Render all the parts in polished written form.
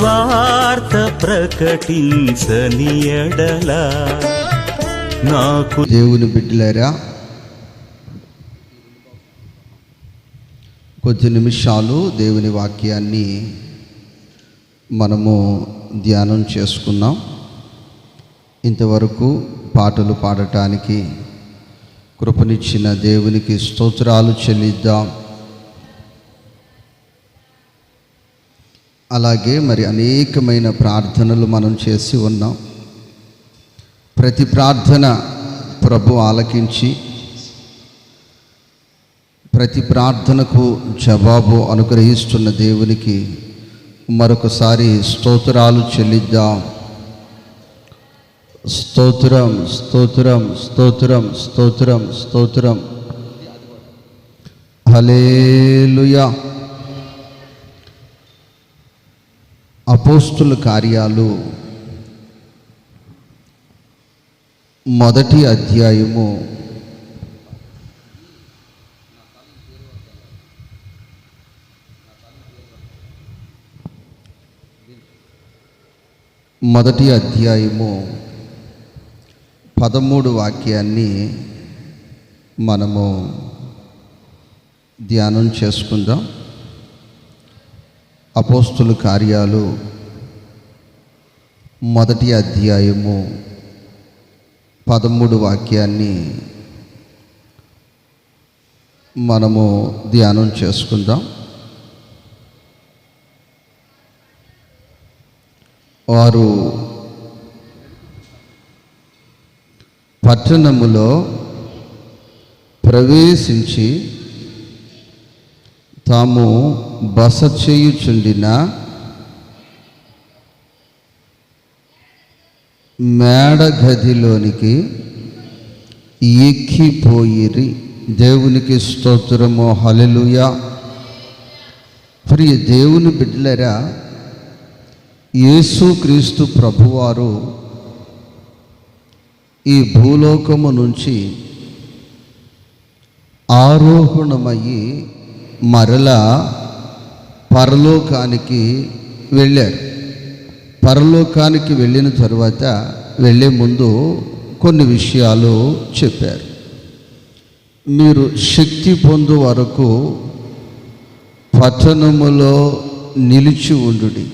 సువార్త ప్రకటించని ఎడల నాకు. దేవుని బిడ్డలారా, కొద్ది నిమిషాలు దేవుని వాక్యాన్ని మనము ధ్యానం చేసుకున్నాం. ఇంతవరకు పాటలు పాడటానికి కృపనిచ్చిన దేవునికి స్తోత్రాలు చెల్లిద్దాం. అలాగే మరి అనేకమైన ప్రార్థనలు మనం చేసి ఉన్నాం. ప్రతి ప్రార్థన ప్రభు ఆలకించి ప్రతి ప్రార్థనకు జవాబు అనుగ్రహిస్తున్న దేవునికి మరొకసారి స్తోత్రాలు చెల్లిద్దాం. స్తోత్రం, స్తోత్రం, స్తోత్రం, స్తోత్రం, స్తోత్రం. హల్లెలూయా. అపోస్తుల కార్యాలు 1వ అధ్యాయము 13 వాక్యాన్ని మనము ధ్యానం చేసుకుందాం. అపోస్తుల కార్యాలు 1వ అధ్యాయము 13 వాక్యాన్ని మనము ధ్యానం చేసుకుందాం. వారు పట్టణములో ప్రవేశించి తాము బస చేయుచుండిన మేడ గదిలోనికి ఎక్కిపోయిరి. దేవునికి స్తోత్రము. హల్లెలూయా. ప్రియ దేవుని బిడ్డలారా, యేసుక్రీస్తు ప్రభువారు ఈ భూలోకము నుంచి ఆరోహణమయ్యి మరలా పరలోకానికి వెళ్ళారు. పరలోకానికి వెళ్ళిన తరువాత వెళ్ళే ముందు కొన్ని విషయాలు చెప్పారు. మీరు శక్తి పొందు వరకు పట్టణములో నిలిచి ఉండుడి.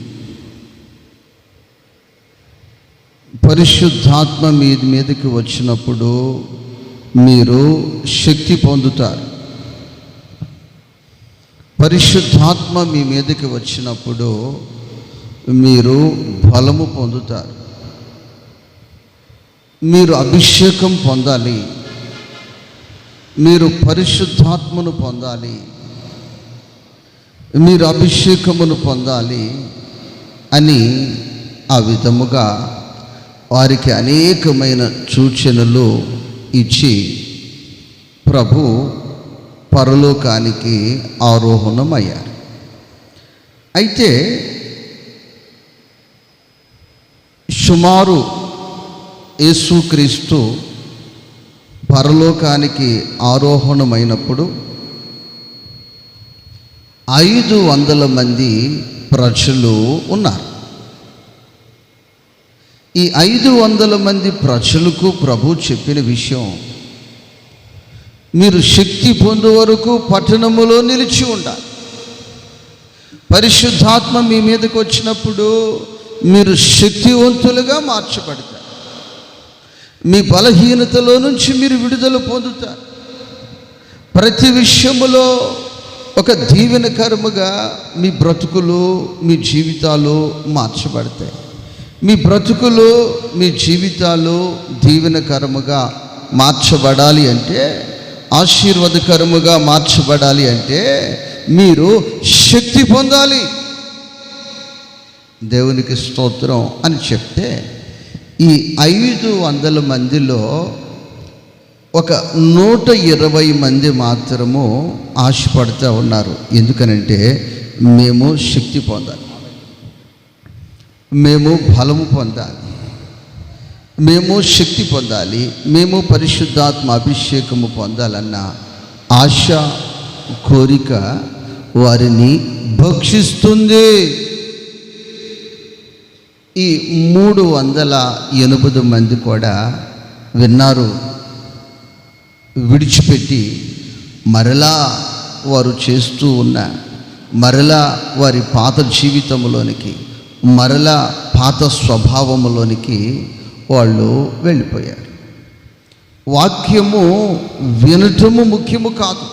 పరిశుద్ధాత్మ మీ మీదకి వచ్చినప్పుడు మీరు శక్తి పొందుతారు. పరిశుద్ధాత్మ మీ మీదకి వచ్చినప్పుడు మీరు బలము పొందుతారు. మీరు అభిషేకం పొందాలి. మీరు పరిశుద్ధాత్మను పొందాలి. మీరు అభిషేకమును పొందాలి అని ఆ విధముగా వారికి అనేకమైన సూచనలు ఇచ్చి ప్రభు పరలోకానికి ఆరోహణమయ్యారు. అయితే సుమారు యేసుక్రీస్తు పరలోకానికి ఆరోహణమైనప్పుడు 500 మంది ప్రజలు ఉన్నారు. ఈ 500 మంది ప్రజలకు ప్రభు చెప్పిన విషయం, మీరు శక్తి పొందే వరకు పట్టణములో నిలిచి ఉండాలి. పరిశుద్ధాత్మ మీ మీదకి వచ్చినప్పుడు మీరు శక్తివంతులుగా మార్చబడతారు. మీ బలహీనతలో నుంచి మీరు విడుదల పొందుతారు. ప్రతి విషయములో ఒక దీవెనకరముగా మీ బ్రతుకులు, మీ జీవితాలు మార్చబడతాయి. మీ బ్రతుకులు, మీ జీవితాలు దీవెనకరముగా మార్చబడాలి అంటే, ఆశీర్వాదకరముగా మార్చబడాలి అంటే మీరు శక్తి పొందాలి. దేవునికి స్తోత్రం అని చెప్తే, ఈ 500 మందిలో ఒక 120 మంది మాత్రము ఆశపడుతూ ఉన్నారు. ఎందుకనంటే, మేము శక్తి పొందాలి, మేము బలము పొందాలి, మేము శక్తి పొందాలి, మేము పరిశుద్ధాత్మ అభిషేకము పొందాలన్న ఆశ, కోరిక వారిని భక్షిస్తుంది. ఈ 380 మంది కూడా విన్నారు, విడిచిపెట్టి మరలా వారు చేస్తూ ఉన్న మరలా వారి పాత జీవితంలోనికి, మరలా పాత స్వభావంలోనికి వాళ్ళు వెళ్ళిపోయారు. వాక్యము వినటము ముఖ్యము కాదు,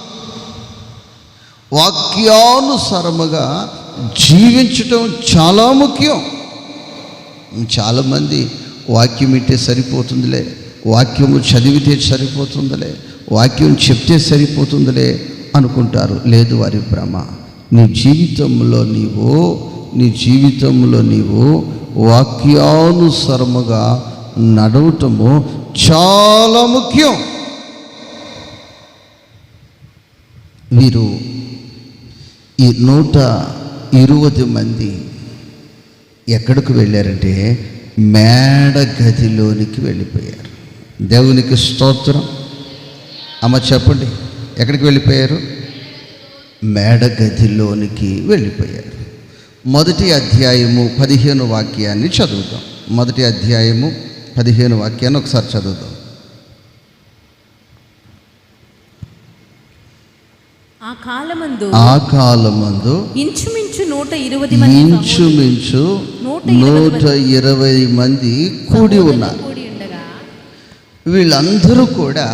వాక్యానుసారముగా జీవించటం చాలా ముఖ్యం. చాలామంది వాక్యం వింటే సరిపోతుందిలే, వాక్యము చదివితే సరిపోతుందిలే, వాక్యం చెప్తే సరిపోతుందిలే అనుకుంటారు. లేదు, వారి భ్రమ. నీ జీవితంలో నీవు వాక్యానుసారముగా నడవటము చాలా ముఖ్యం. వీరు ఈ 120 మంది ఎక్కడికి వెళ్ళారంటే మేడ గదిలోనికి వెళ్ళిపోయారు. దేవునికి స్తోత్రం. అమ్మ చెప్పండి, ఎక్కడికి వెళ్ళిపోయారు? మేడ గదిలోనికి వెళ్ళిపోయారు. మొదటి అధ్యాయము 15 వాక్యాన్ని చదువుదాం. మొదటి అధ్యాయము 15 వాక్యాన్ని ఒకసారి చదువుదాం. ఆ కాలమందు ఇంచుమించు 120 మంది కూడి ఉన్నారు. వీళ్ళందరూ కూడా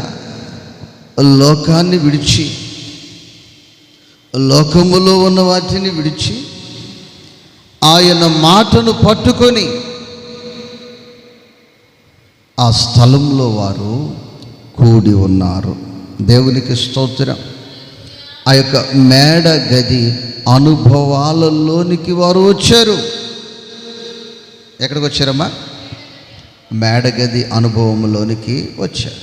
లోకాన్ని విడిచి, లోకములో ఉన్న వాటిని విడిచి ఆయన మాటను పట్టుకొని ఆ స్థలంలో వారు కూడి ఉన్నారు. దేవునికి స్తోత్రం. ఆ యొక్క మేడ గది అనుభవాలలోనికి వారు వచ్చారు. ఎక్కడికి వచ్చారమ్మా? మేడ గది అనుభవంలోనికి వచ్చారు.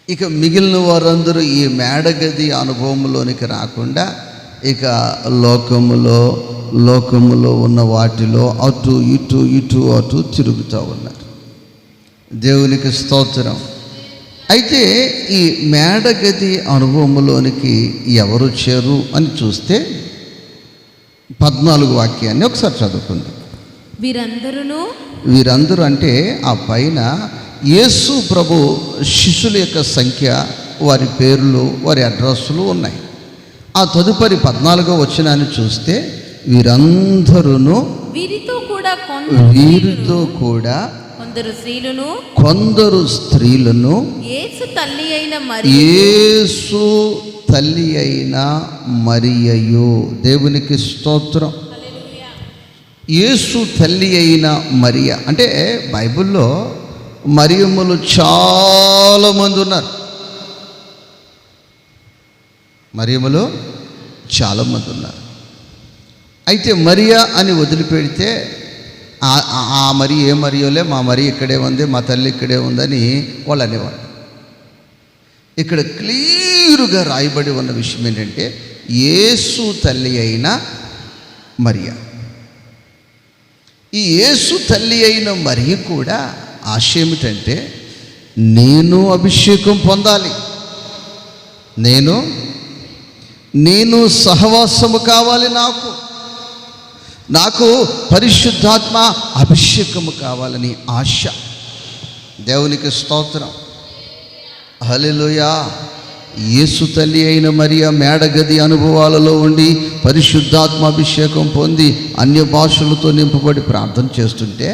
ఇక మిగిలిన వారందరూ ఈ మేడ గది అనుభవంలోనికి రాకుండా ఇక లోకములో ఉన్న వాటిలో అటు ఇటు తిరుగుతూ ఉన్నారు. దేవునికి స్తోత్రం. అయితే ఈ మేడ గది అనుభవంలోనికి ఎవరు వచ్చారు అని చూస్తే 14 వాక్యాన్ని ఒకసారి చదువుకుందాం. వీరందరూ అంటే ఆ పైన యేసు ప్రభు శిష్యుల యొక్క సంఖ్య, వారి పేర్లు, వారి అడ్రస్సులు ఉన్నాయి. ఆ తదుపరి 14వ వచనాన్ని చూస్తే వీరందరూ వీరితో కూడా కొందరు స్త్రీలను యేసు తల్లి అయిన మరియయు. దేవునికి స్తోత్రం. యేసు తల్లి అయిన మరియ అంటే బైబిల్లో మరియమ్మలు చాలామంది ఉన్నారు. మరియమ్మలు చాలామంది ఉన్నారు. అయితే మరియా అని వదిలిపెడితే ఆ మరి ఏ మరియోలే, మా మరి ఇక్కడే ఉంది, మా తల్లి ఇక్కడే ఉందని వాళ్ళు అనేవాళ్ళు. ఇక్కడ క్లియర్గా రాయబడి ఉన్న విషయం ఏంటంటే యేసు తల్లి అయిన మరియా. ఈ యేసు తల్లి అయిన మరియ కూడా ఆశ ఏమిటంటే నేను అభిషేకం పొందాలి, నేను సహవాసము కావాలి, నాకు పరిశుద్ధాత్మ అభిషేకము కావాలని ఆశ. దేవునికి స్తోత్రం. హల్లెలూయా. యేసు తల్లి అయిన మరియా మేడగది అనుభవాలలో ఉండి పరిశుద్ధాత్మ అభిషేకం పొంది అన్య భాషలతో నింపబడి ప్రార్థన చేస్తుంటే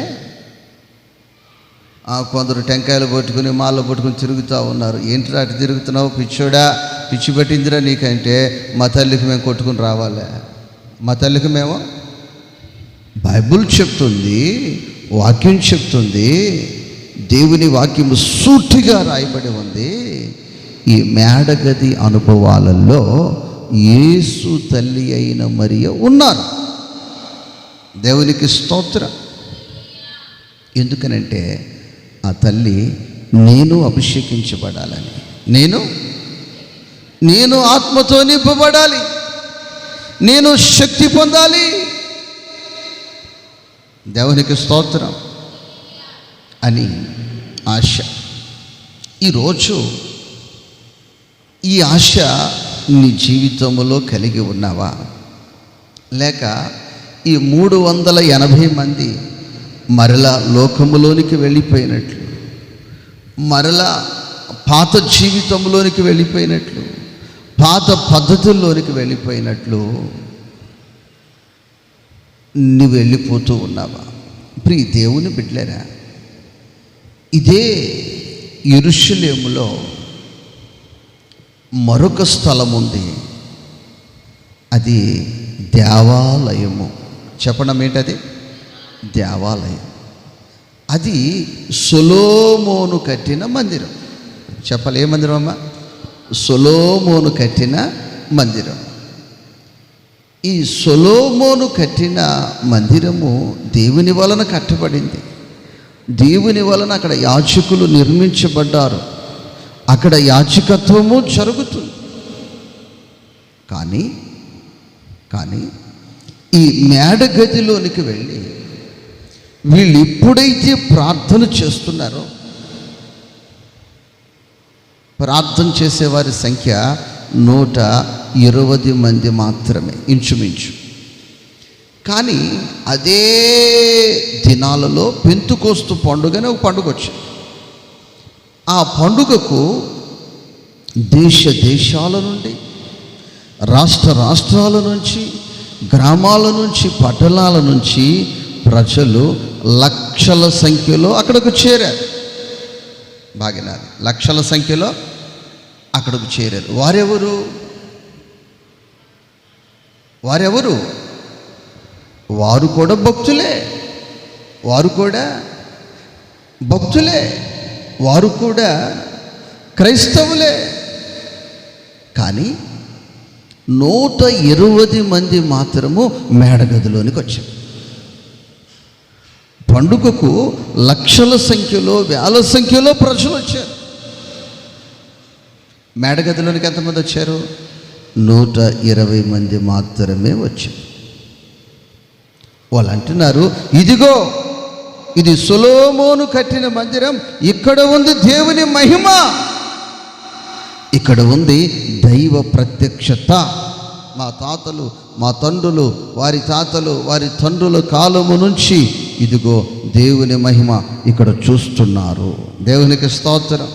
కొందరు టెంకాయలు పట్టుకుని మాల్లో పట్టుకుని తిరుగుతూ ఉన్నారు. ఏంటి అటు తిరుగుతున్నావు, పిచ్చోడా, పిచ్చి పెట్టిందిరా నీకంటే మా తల్లికి మేము కొట్టుకుని రావాలి. మా తల్లికి మేము, బైబిల్ చెప్తుంది, వాక్యం చెప్తుంది, దేవుని వాక్యము సూటిగా రాయబడి ఉంది. ఈ మేడగది అనుభవాలలో యేసు తల్లి అయిన మరియ ఉన్నారు. దేవునికి స్తోత్రం. ఎందుకనంటే ఆ తల్లి నేను అభిషేకించబడాలని, నేను ఆత్మతో నింపబడాలి, నేను శక్తి పొందాలి. దేవునికి స్తోత్రం అని ఆశ. ఈరోజు ఈ ఆశ నీ జీవితంలో కలిగి ఉన్నావా? లేక ఈ 380 మంది మరలా లోకములోనికి వెళ్ళిపోయినట్లు, మరలా పాత జీవితంలోనికి వెళ్ళిపోయినట్లు, పాత పద్ధతుల్లోనికి వెళ్ళిపోయినట్లు నువ్వు వెళ్ళిపోతూ ఉన్నావా? ప్రియ దేవుని బిడ్డలారా, ఇదే యెరూషలేములో మరొక స్థలం ఉంది. అది దేవాలయము. చెప్పడం ఏంటది? దేవాలయం. అది సొలొమోను కట్టిన మందిరం. చెప్పాలి, ఏ మందిరం అమ్మా? సొలొమోను కట్టిన మందిరం. ఈ సొలొమోను కట్టిన మందిరము దేవుని వలన కట్టబడింది. దేవుని వలన అక్కడ యాజకులు నిర్మించబడ్డారు. అక్కడ యాజకత్వము జరుగుతుంది. కానీ ఈ మేడగదిలోనికి వెళ్ళి వీళ్ళు ఎప్పుడైతే ప్రార్థన చేస్తున్నారో, ప్రార్థన చేసేవారి సంఖ్య 120 మంది మాత్రమే ఇంచుమించు. కానీ అదే దినాలలో పెంతుకోస్తు పండుగనే ఒక పండుగ వచ్చింది. ఆ పండుగకు దేశాల నుండి, రాష్ట్రాల నుంచి, గ్రామాల నుంచి, పట్టణాల నుంచి ప్రజలు లక్షల సంఖ్యలో అక్కడకు చేరారు. బాగినారు, లక్షల సంఖ్యలో అక్కడకు చేరారు. వారెవరు? వారు కూడా భక్తులే, వారు కూడా క్రైస్తవులే. కానీ 120 మంది మాత్రము మేడగదిలోనికి వచ్చారు. పండుగకు లక్షల సంఖ్యలో, వేల సంఖ్యలో ప్రజలు వచ్చారు. మేడగదిలోనికి ఎంతమంది వచ్చారు? 120 మంది మాత్రమే వచ్చారు. వాళ్ళు అంటున్నారు, ఇదిగో ఇది సొలొమోను కట్టిన మందిరం, ఇక్కడ ఉంది దేవుని మహిమ, ఇక్కడ ఉంది దైవ ప్రత్యక్షత. మా తాతలు, మా తండ్రులు, వారి తాతలు, వారి తండ్రుల కాలము నుంచి ఇదిగో దేవుని మహిమ ఇక్కడ చూస్తున్నారు. దేవునికి స్తోత్రం.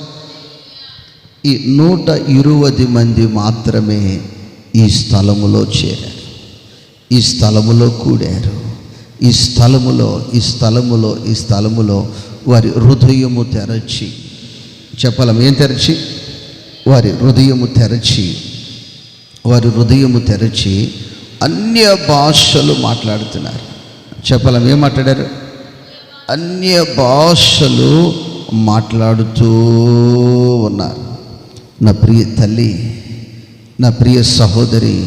ఈ 120 మంది మాత్రమే ఈ స్థలములో చేరారు, ఈ స్థలములో కూడారు. ఈ స్థలములో వారి హృదయము తెరచి, చెప్పలం ఏం తెరచి? వారి హృదయము తెరచి అన్య భాషలు మాట్లాడుతున్నారు. చెప్పలం ఏం మాట్లాడారు? అన్య భాషలు మాట్లాడుతూ ఉన్నారు. నా ప్రియ తల్లి, నా ప్రియ సహోదరి,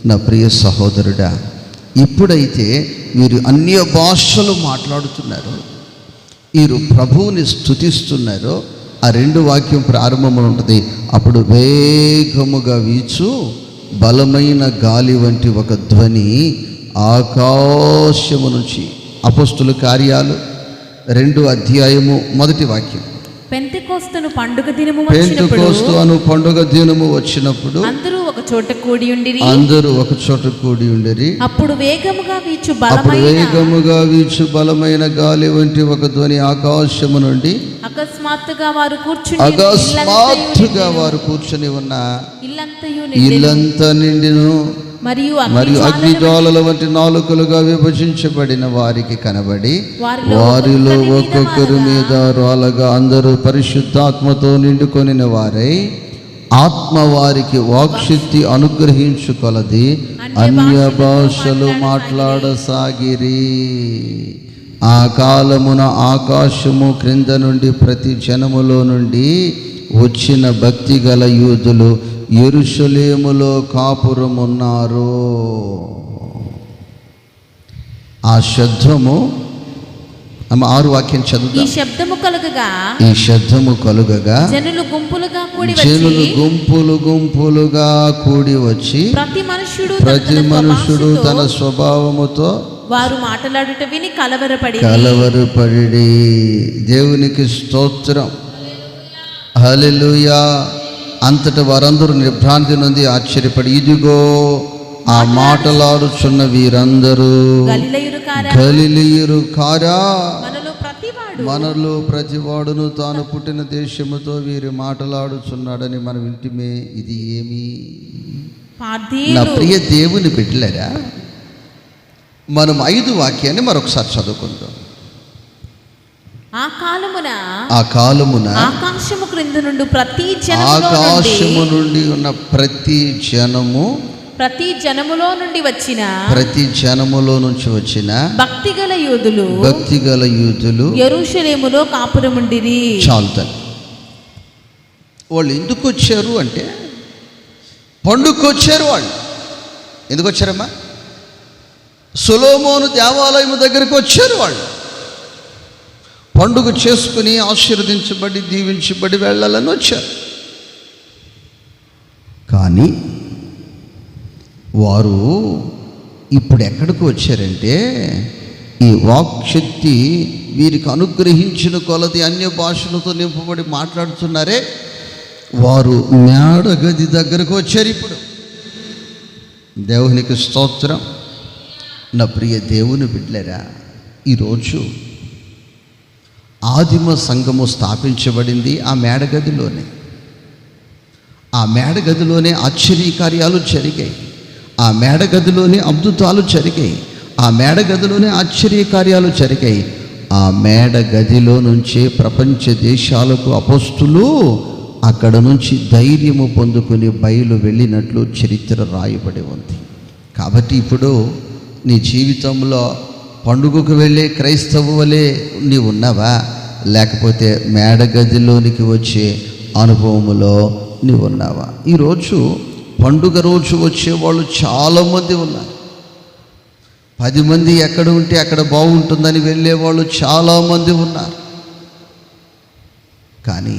నా ప్రియ సహోదరుడా, ఇప్పుడైతే వీరు అన్య భాషలు మాట్లాడుతున్నారు, వీరు ప్రభువుని స్తుతిస్తున్నారో, ఆ 2 వాక్యం ప్రారంభంలో ఉంటుంది. అప్పుడు వేగముగా వీచు బలమైన గాలి వంటి ఒక ధ్వని ఆకాశము నుంచి. అపోస్తుల కార్యాలు 2వ అధ్యాయము 1వ వాక్యం. పెంతెకోస్తు అను పండుగ దినము వచ్చినప్పుడు అందరూ ఒక చోట కూడి ఉండిరి. అప్పుడు వేగముగా వీచు బలమైన గాలి వంటి ఒక ధ్వని ఆకాశము నుండి అకస్మాత్తుగా వారు కూర్చుని ఉన్న ఇల్లంతా నిండిను. మరియు అగ్నిజ్వాలల వంటి నాలుకలుగా విభజించబడిన వారికి కనబడి వారిలో ఒక్కొక్కరి మీద రాలగా అందరూ పరిశుద్ధాత్మతో నిండుకొనిన వారై ఆత్మ వారికి వాక్శక్తి అనుగ్రహించుకొలది అన్య భాషలు మాట్లాడసాగిరి. ఆ కాలమున ఆకాశము క్రింద నుండి ప్రతి జనములో నుండి వచ్చిన భక్తి గల యూదులు యెరూషలేములో కాపురమున్నారు. ఆ శబ్దము 6 వాక్యం చదువుదాం. ఈ శబ్దము కలుగగా జనులు గుంపులుగా కూడి వచ్చి ప్రతి మనుషుడు తన స్వభావముతో వారు మాట్లాడుట విని కలవరపడి. దేవునికి స్తోత్రం, హల్లెలూయా. అంతటా వారందరూ నిర్భ్రాంతి నుండి ఆశ్చర్యపడి, ఇదిగో ఆ మాటలాడుచున్న వీరందరూ గలిలయురు కారా. మనలో ప్రతివాడును తాను పుట్టిన దేశముతో వీరి మాటలాడుచున్నాడని మనం వింటిమే. ఇది ఏమి? నా ప్రియ దేవుని బిడ్డలారా, మనం 5 వాక్యాన్ని మరొకసారి చదువుకుందాం. ఆ కాలమున ఆకాశము నుండి ఉన్న ప్రతి జనములో నుంచి వచ్చిన భక్తిగల యూదులు యెరూషలేములో కాపురముండిరి. చాలు. వాళ్ళు ఎందుకు వచ్చారు అంటే పండుగకు వచ్చారు. వాళ్ళు ఎందుకు వచ్చారమ్మా? సొలొమోను దేవాలయం దగ్గరికి వచ్చారు. వాళ్ళు పండుగ చేసుకుని ఆశీర్వదించబడి దీవించబడి వెళ్ళాలని వచ్చారు. కానీ వారు ఇప్పుడు ఎక్కడికి వచ్చారంటే, ఈ వాక్శక్తి వీరికి అనుగ్రహించిన కొలది అన్య భాషలతో నింపబడి మాట్లాడుతున్నారే, వారు మేడ గది దగ్గరకు వచ్చారు. ఇప్పుడు దేవునికి స్తోత్రం. నా ప్రియ దేవుని బిడ్డలారా, ఈరోజు ఆదిమ సంఘము స్థాపించబడింది ఆ మేడగదిలోనే. ఆ మేడగదిలోనే ఆశ్చర్యకార్యాలు జరిగాయి. ఆ మేడగదిలోనే అద్భుతాలు జరిగాయి. ఆ మేడగదిలోనే ఆశ్చర్యకార్యాలు జరిగాయి. ఆ మేడగదిలో నుంచే ప్రపంచ దేశాలకు అపోస్తులు అక్కడ నుంచి ధైర్యము పొందుకుని బయలు వెళ్ళినట్లు చరిత్ర రాయబడి ఉంది. కాబట్టి ఇప్పుడు నీ జీవితంలో పండుగకు వెళ్ళే క్రైస్తవు వలె నీవు ఉన్నావా? లేకపోతే మేడగదిలోనికి వచ్చే అనుభవములో నీవు ఉన్నావా? ఈరోజు పండుగ రోజు వచ్చేవాళ్ళు చాలామంది ఉన్నారు. 10 మంది ఎక్కడ ఉంటే అక్కడ బాగుంటుందని వెళ్ళేవాళ్ళు చాలామంది ఉన్నారు. కానీ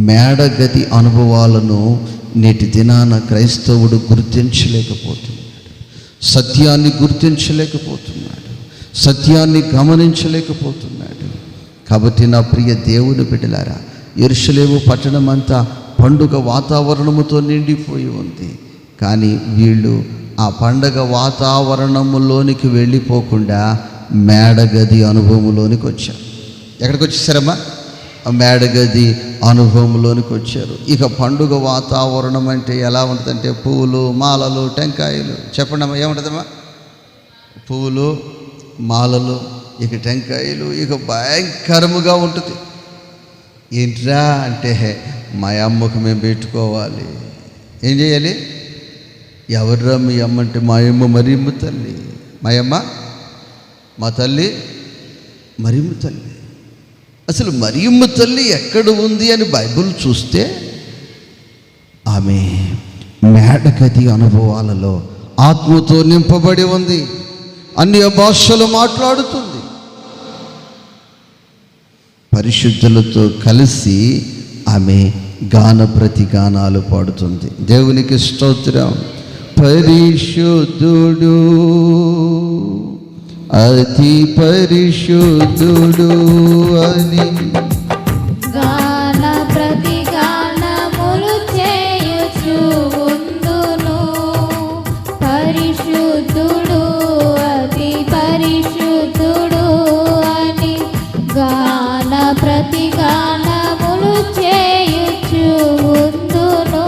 మేడగది అనుభవాలను నేటి దినాన క్రైస్తవుడు గుర్తించలేకపోతున్నాడు. సత్యాన్ని గుర్తించలేకపోతున్నాడు. సత్యాన్ని గమనించలేకపోతున్నాడు. కాబట్టి నా ప్రియ దేవుని బిడ్డలారా, యెరూషలేము పట్టణం అంతా పండుగ వాతావరణముతో నిండిపోయి ఉంది. కానీ వీళ్ళు ఆ పండగ వాతావరణములోనికి వెళ్ళిపోకుండా మేడగది అనుభవంలోనికి వచ్చారు. ఎక్కడికి వచ్చేసారమ్మా? మేడగది అనుభవంలోనికి వచ్చారు. ఇక పండుగ వాతావరణం అంటే ఎలా ఉంటుందంటే పువ్వులు, మాలలు, టెంకాయలు. చెప్పండి అమ్మా, ఏముంటుందమ్మా? పువ్వులు, మాలలు, ఇక టెంకాయలు, ఇక భయంకరముగా ఉంటుంది. ఏంట్రా అంటే మా అమ్మకు మేము పెట్టుకోవాలి. ఏం చేయాలి? ఎవర్రా మీ అమ్మ అంటే మా అమ్మ మరియమ్మ తల్లి. మా అమ్మ మా తల్లి మరియమ్మ తల్లి. అసలు మరియమ్మ తల్లి ఎక్కడ ఉంది అని బైబిల్ చూస్తే ఆమె మేడగది అనుభవాలలో ఆత్మతో నింపబడి ఉంది. అన్య భాషలు మాట్లాడుతుంది. పరిశుద్ధులతో కలిసి ఆమె గాన ప్రతిగానాలు పాడుతుంది. దేవునికి స్తోత్రం. పరిశుద్ధుడు, అతి పరిశుద్ధుడు అని గాన ప్రతిగానములు చేయుచు ఉందును. పరిశుద్ధుడు, అతి పరిశుద్ధుడు అని గాన ప్రతిగానములు చేయుచు ఉందును.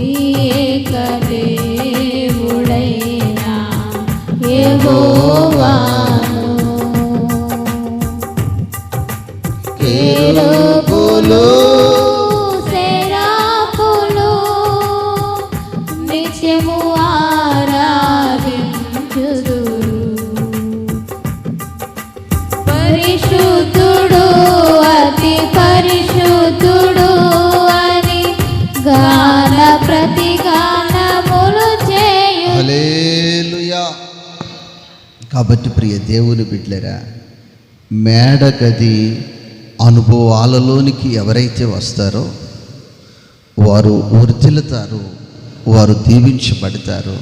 ఏక దేవుడైనా యెహోవాను కెరూబులు, సెరాపులు నిత్యము ఆరాధించుదురు. పరిశుద్ధుడు, అతి పరిశుద్ధుడు అని గాన ప్రతిగానములు చేయు. హల్లెలూయా. కాబట్టి ప్రియ దేవుని బిడ్డలారా, మేడగది అనుభవాలలోనికి ఎవరైతే వస్తారో వారు వర్ధిల్లుతారు, వారు దీవించబడతారు.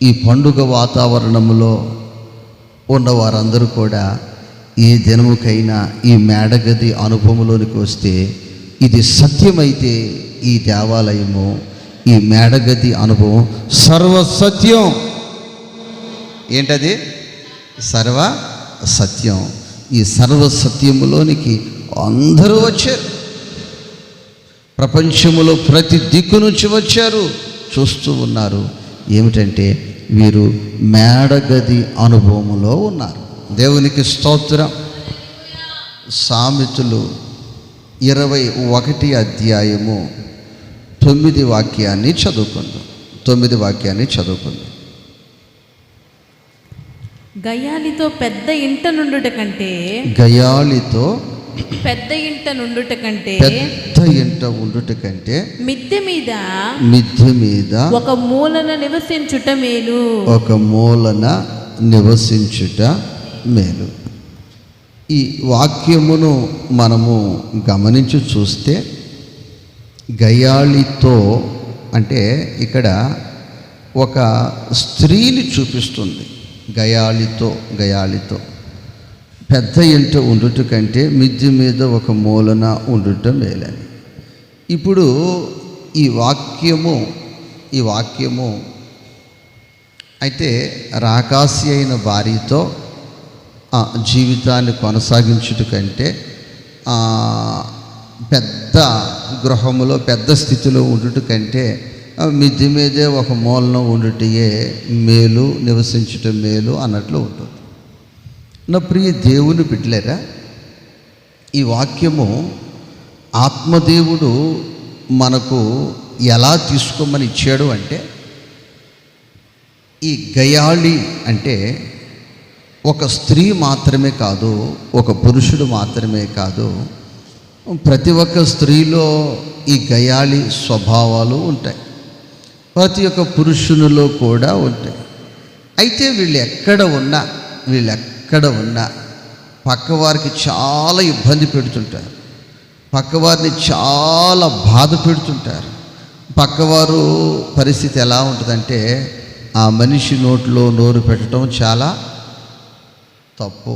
ఈ పండుగ వాతావరణంలో ఉన్న వారందరూ కూడా ఏ దినముకైనా ఈ మేడగది అనుభవంలోనికి వస్తే ఇది సత్యమైతే ఈ దేవాలయము, ఈ మేడగది అనుభవం సర్వసత్యం. ఏంటది? సర్వ సత్యం. ఈ సర్వసత్యములోనికి అందరూ వచ్చారు. ప్రపంచములో ప్రతి దిక్కు నుంచి వచ్చారు, చూస్తూ ఉన్నారు. ఏమిటంటే వీరు మేడగది అనుభవములో ఉన్నారు. దేవునికి స్తోత్రం. సామెతలు 21 అధ్యాయము 9 వాక్యాన్ని చదువుకుందాం. 9 వాక్యాన్ని చదువుకుందాం. గయాలితో పెద్ద ఇంట నుండుట కంటే, గయాలితో పెద్ద ఇంట నుండుట కంటే, పెద్ద ఇంట ఉండుట కంటే మిద్దె మీద, మిద్దె మీద ఒక మూలన నివసించుట మేలు. ఒక మూలన నివసించుట మేలు. ఈ వాక్యమును మనము గమనించి చూస్తే గయాళితో అంటే ఇక్కడ ఒక స్త్రీని చూపిస్తుంది. గయాళితో పెద్ద ఇంట ఉండుట కంటే మిద్దె మీద ఒక మూలన ఉండుట మేలని. ఇప్పుడు ఈ వాక్యము అయితే రాకాసి అయిన భార్యతో జీవితాన్ని కొనసాగించుట కంటే పెద్ద గృహములో పెద్ద స్థితిలో ఉండుట కంటే మిద్దె మీదే ఒక మూలన ఉండుటయే మేలు, నివసించుట మేలు అన్నట్లు ఉంటుంది. నా ప్రియ దేవుని బిడ్డలారా, ఈ వాక్యము ఆత్మదేవుడు మనకు ఎలా తీసుకోమని ఇచ్చాడు అంటే, ఈ గయాళి అంటే ఒక స్త్రీ మాత్రమే కాదు, ఒక పురుషుడు మాత్రమే కాదు, ప్రతి ఒక్క స్త్రీలో ఈ గయాళి స్వభావాలు ఉంటాయి, ప్రతి ఒక్క పురుషునిలో కూడా ఉంటాయి. అయితే వీళ్ళు ఎక్కడ ఉన్నా పక్కవారికి చాలా ఇబ్బంది పెడుతుంటారు, పక్కవారిని చాలా బాధ పెడుతుంటారు. పక్కవారు పరిస్థితి ఎలా ఉంటుందంటే ఆ మనిషి నోట్లో నోరు పెట్టడం చాలా తప్పు.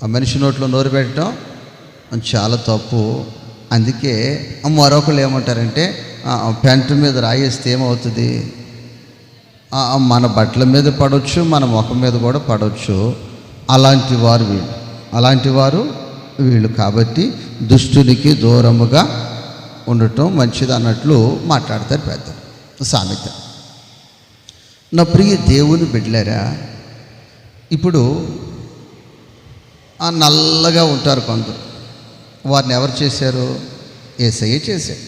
ఆ మనిషి నోట్లో నోరు పెట్టడం చాలా తప్పు. అందుకే మరొకరు ఏమంటారంటే పెంట మీద రాయేస్తే ఏమవుతుంది, మన బట్టల మీద పడవచ్చు, మన ముఖం మీద కూడా పడవచ్చు. అలాంటి వారు వీళ్ళు. కాబట్టి దుష్టునికి దూరముగా ఉండటం మంచిది అన్నట్లు మాట్లాడతారు పెద్ద సామెత. నా ప్రియ దేవుని బిడ్డలారా, ఇప్పుడు నల్లగా ఉంటారు కొందరు. వారిని ఎవరు చేశారు? యేసయ్య చేశారు.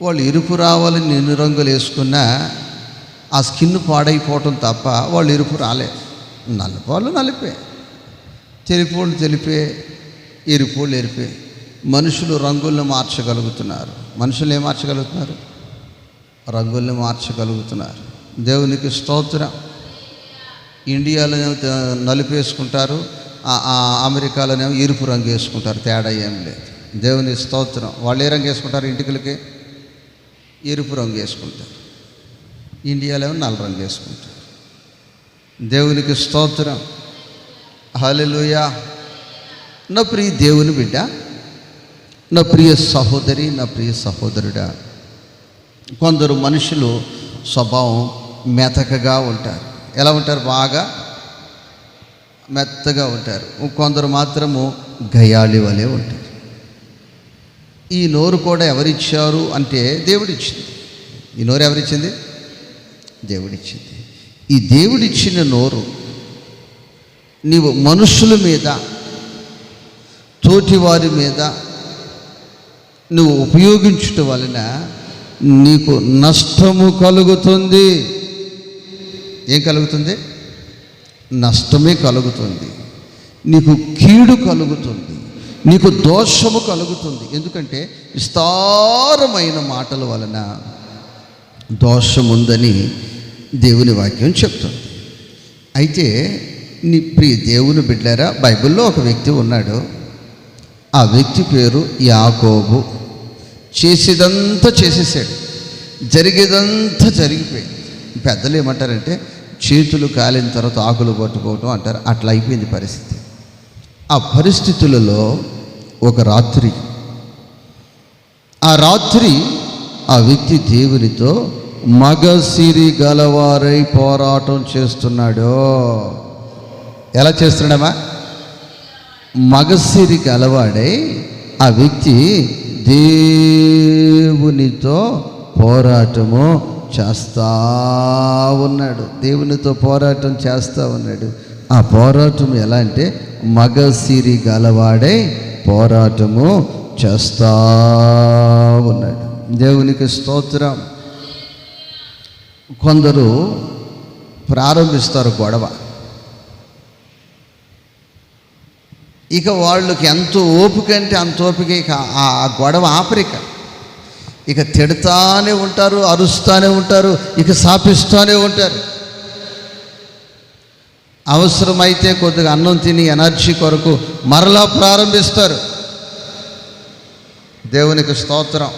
వాళ్ళు ఎరుపు రావాలని ఎన్ని రంగులు వేసుకున్నా ఆ స్కిన్ పాడైపోవటం తప్ప వాళ్ళు ఎరుపు రాలేదు. నల్లపాళ్ళు నలిపే, తెలుపోళ్ళు తెలిపే, ఎరుపోళ్ళు ఎరిపే. మనుషులు రంగులను మార్చగలుగుతున్నారు. మనుషులు ఏం మార్చగలుగుతున్నారు? రంగుల్ని మార్చగలుగుతున్నారు. దేవునికి స్తోత్రం. ఇండియాలోనే నలుపేసుకుంటారు, అమెరికాలోనేమో ఎరుపు రంగు వేసుకుంటారు. తేడా ఏం లేదు. దేవుని స్తోత్రం. వాళ్ళు ఏ రంగు వేసుకుంటారు? ఇంటికలకి ఎరుపు రంగు వేసుకుంటారు. ఇండియాలో నల్ల రంగు వేసుకుంటారు. దేవునికి స్తోత్రం. హల్లెలూయా. నా ప్రియ దేవుని బిడ్డ, నా ప్రియ సహోదరి, నా ప్రియ సహోదరుడా, కొందరు మనుషులు స్వభావం మెతకగా ఉంటారు. ఎలా ఉంటారు? బాగా మెత్తగా ఉంటారు. కొందరు మాత్రము గయాళి వలె ఉంటారు. ఈ నోరు కూడా ఎవరిచ్చారు అంటే దేవుడిచ్చింది. ఈ నోరు ఎవరిచ్చింది? దేవుడిచ్చింది. ఈ దేవుడిచ్చిన నోరు నీవు మనుషుల మీద, తోటివారి మీద నువ్వు ఉపయోగించటం వలన నీకు నష్టము కలుగుతుంది. ఏం కలుగుతుంది? నష్టమే కలుగుతుంది. నీకు కీడు కలుగుతుంది, నీకు దోషము కలుగుతుంది. ఎందుకంటే విస్తారమైన మాటల వలన దోషముందని దేవుని వాక్యం చెప్తుంది. అయితే నీ ప్రియ దేవుని బిడ్డలారా, బైబిల్లో ఒక వ్యక్తి ఉన్నాడు. ఆ వ్యక్తి పేరు యాకోబు. చేసేదంతా చేసేసాడు, జరిగేదంతా జరిగిపోయింది. పెద్దలు ఏమంటారంటే చేతులు కాలిన తర్వాత ఆకులు పట్టుకోవటం అంటారు. అట్లా అయిపోయింది పరిస్థితి. ఆ పరిస్థితులలో ఒక రాత్రి ఆ వ్యక్తి దేవునితో మగసిరి గలవారై పోరాటం చేస్తున్నాడు. ఎలా చేస్తున్నాడమ్మా? మగసిరి గలవాడై ఆ వ్యక్తి దేవునితో పోరాటము చేస్తూ ఉన్నాడు. దేవునితో పోరాటం చేస్తూ ఉన్నాడు. ఆ పోరాటం ఎలా అంటే మగసిరి గలవాడై పోరాటము చేస్తూ ఉన్నాడు. దేవునికి స్తోత్రం. కొందరు ప్రారంభిస్తారు గొడవ. ఇక వాళ్ళకి ఎంత ఓపిక అంటే అంత ఓపిక. ఇక ఆ గొడవ ఆపరిక. ఇక తిడతానే ఉంటారు, అరుస్తూనే ఉంటారు, ఇక శాపిస్తూనే ఉంటారు. అవసరమైతే కొద్దిగా అన్నం తిని ఎనర్జీ కొరకు మరలా ప్రారంభిస్తారు. దేవునికి స్తోత్రం.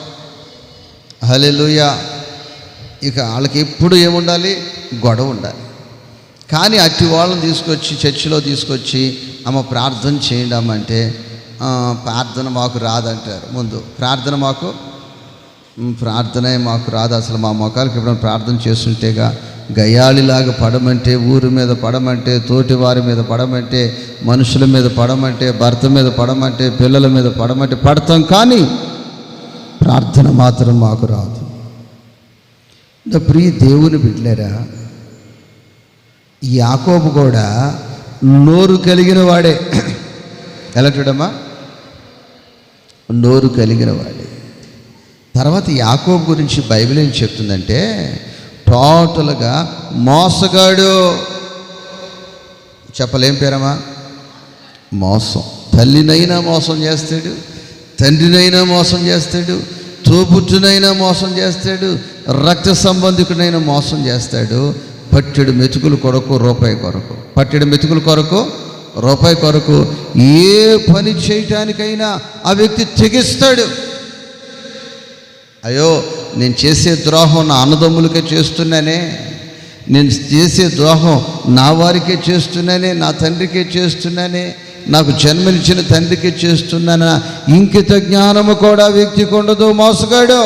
హల్లెలూయా. ఇక వాళ్ళకి ఎప్పుడు ఏముండాలి? గొడవ ఉండాలి. కానీ అట్టి వాళ్ళని తీసుకొచ్చి చర్చిలో తీసుకొచ్చి అమ్మ ప్రార్థన చేయండి అమ్మ అంటే ప్రార్థన మాకు రాదంటారు. ముందు ప్రార్థనే మాకు రాదు, అసలు మా మొఖాలకు ఎప్పుడైనా ప్రార్థన చేస్తుంటేగా గయాళిలాగా పడమంటే, ఊరి మీద పడమంటే, తోటి వారి మీద పడమంటే, మనుషుల మీద పడమంటే, భర్త మీద పడమంటే, పిల్లల మీద పడమంటే పడతాం, కానీ ప్రార్థన మాత్రం మాకు రాదు. ప్రియ దేవుని బిడ్డలారా, యాకోబు కూడా నోరు కలిగిన వాడే. ఎలా చూడమ్మా? నోరు కలిగిన వాడే. తర్వాత యాకోబు గురించి బైబిల్ ఏం చెప్తుందంటే టోటల్గా మోసగాడు. చెప్పలేం పేరమ్మా? మోసం. తల్లినైనా మోసం చేస్తాడు, తండ్రినైనా మోసం చేస్తాడు, తోబుట్టునైనా మోసం చేస్తాడు, రక్త సంబంధికుడైనా మోసం చేస్తాడు. పట్టెడు మెతుకుల కొరకు రూపాయి కొరకు, పట్టెడు మెతుకుల కొరకు రూపాయి కొరకు ఏ పని చేయటానికైనా ఆ వ్యక్తి తెగిస్తాడు. అయ్యో, నేను చేసే ద్రోహం నా అన్నదమ్ములకే చేస్తున్నానే, నేను చేసే ద్రోహం నా వారికే చేస్తున్నానే, నా తండ్రికే చేస్తున్నానే, నాకు జన్మనిచ్చిన తండ్రికి చేస్తున్నానా, ఇంకిత జ్ఞానము కూడా వ్యక్తికి ఉండదు. మోసగాడు.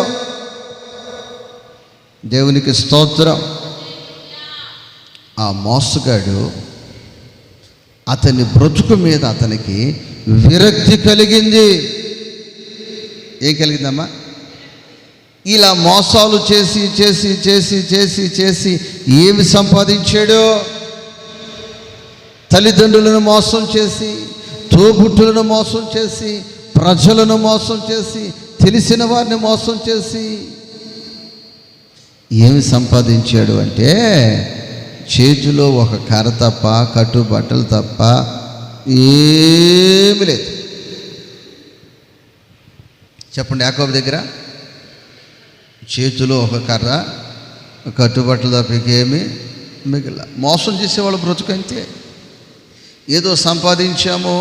దేవునికి స్తోత్రం. ఆ మోసగాడు అతని బ్రతుకు మీద అతనికి విరక్తి కలిగింది. ఏం కలిగిందమ్మా? ఇలా మోసాలు చేసి చేసి చేసి చేసి చేసి ఏమి సంపాదించాడో? తల్లిదండ్రులను మోసం చేసి, తోబుట్టులను మోసం చేసి, ప్రజలను మోసం చేసి, తెలిసిన వారిని మోసం చేసి ఏమి సంపాదించాడు అంటే చేతిలో ఒక కర్ర తప్ప, కట్టుబట్టలు తప్ప ఏమి లేదు. చెప్పండి, యాకోబు దగ్గర చేతిలో ఒక కర్ర, కట్టుబట్టలు తప్ప ఇంకేమి మిగిల. మోసం చేసేవాళ్ళు బ్రతుకంతే. ఏదో సంపాదించామో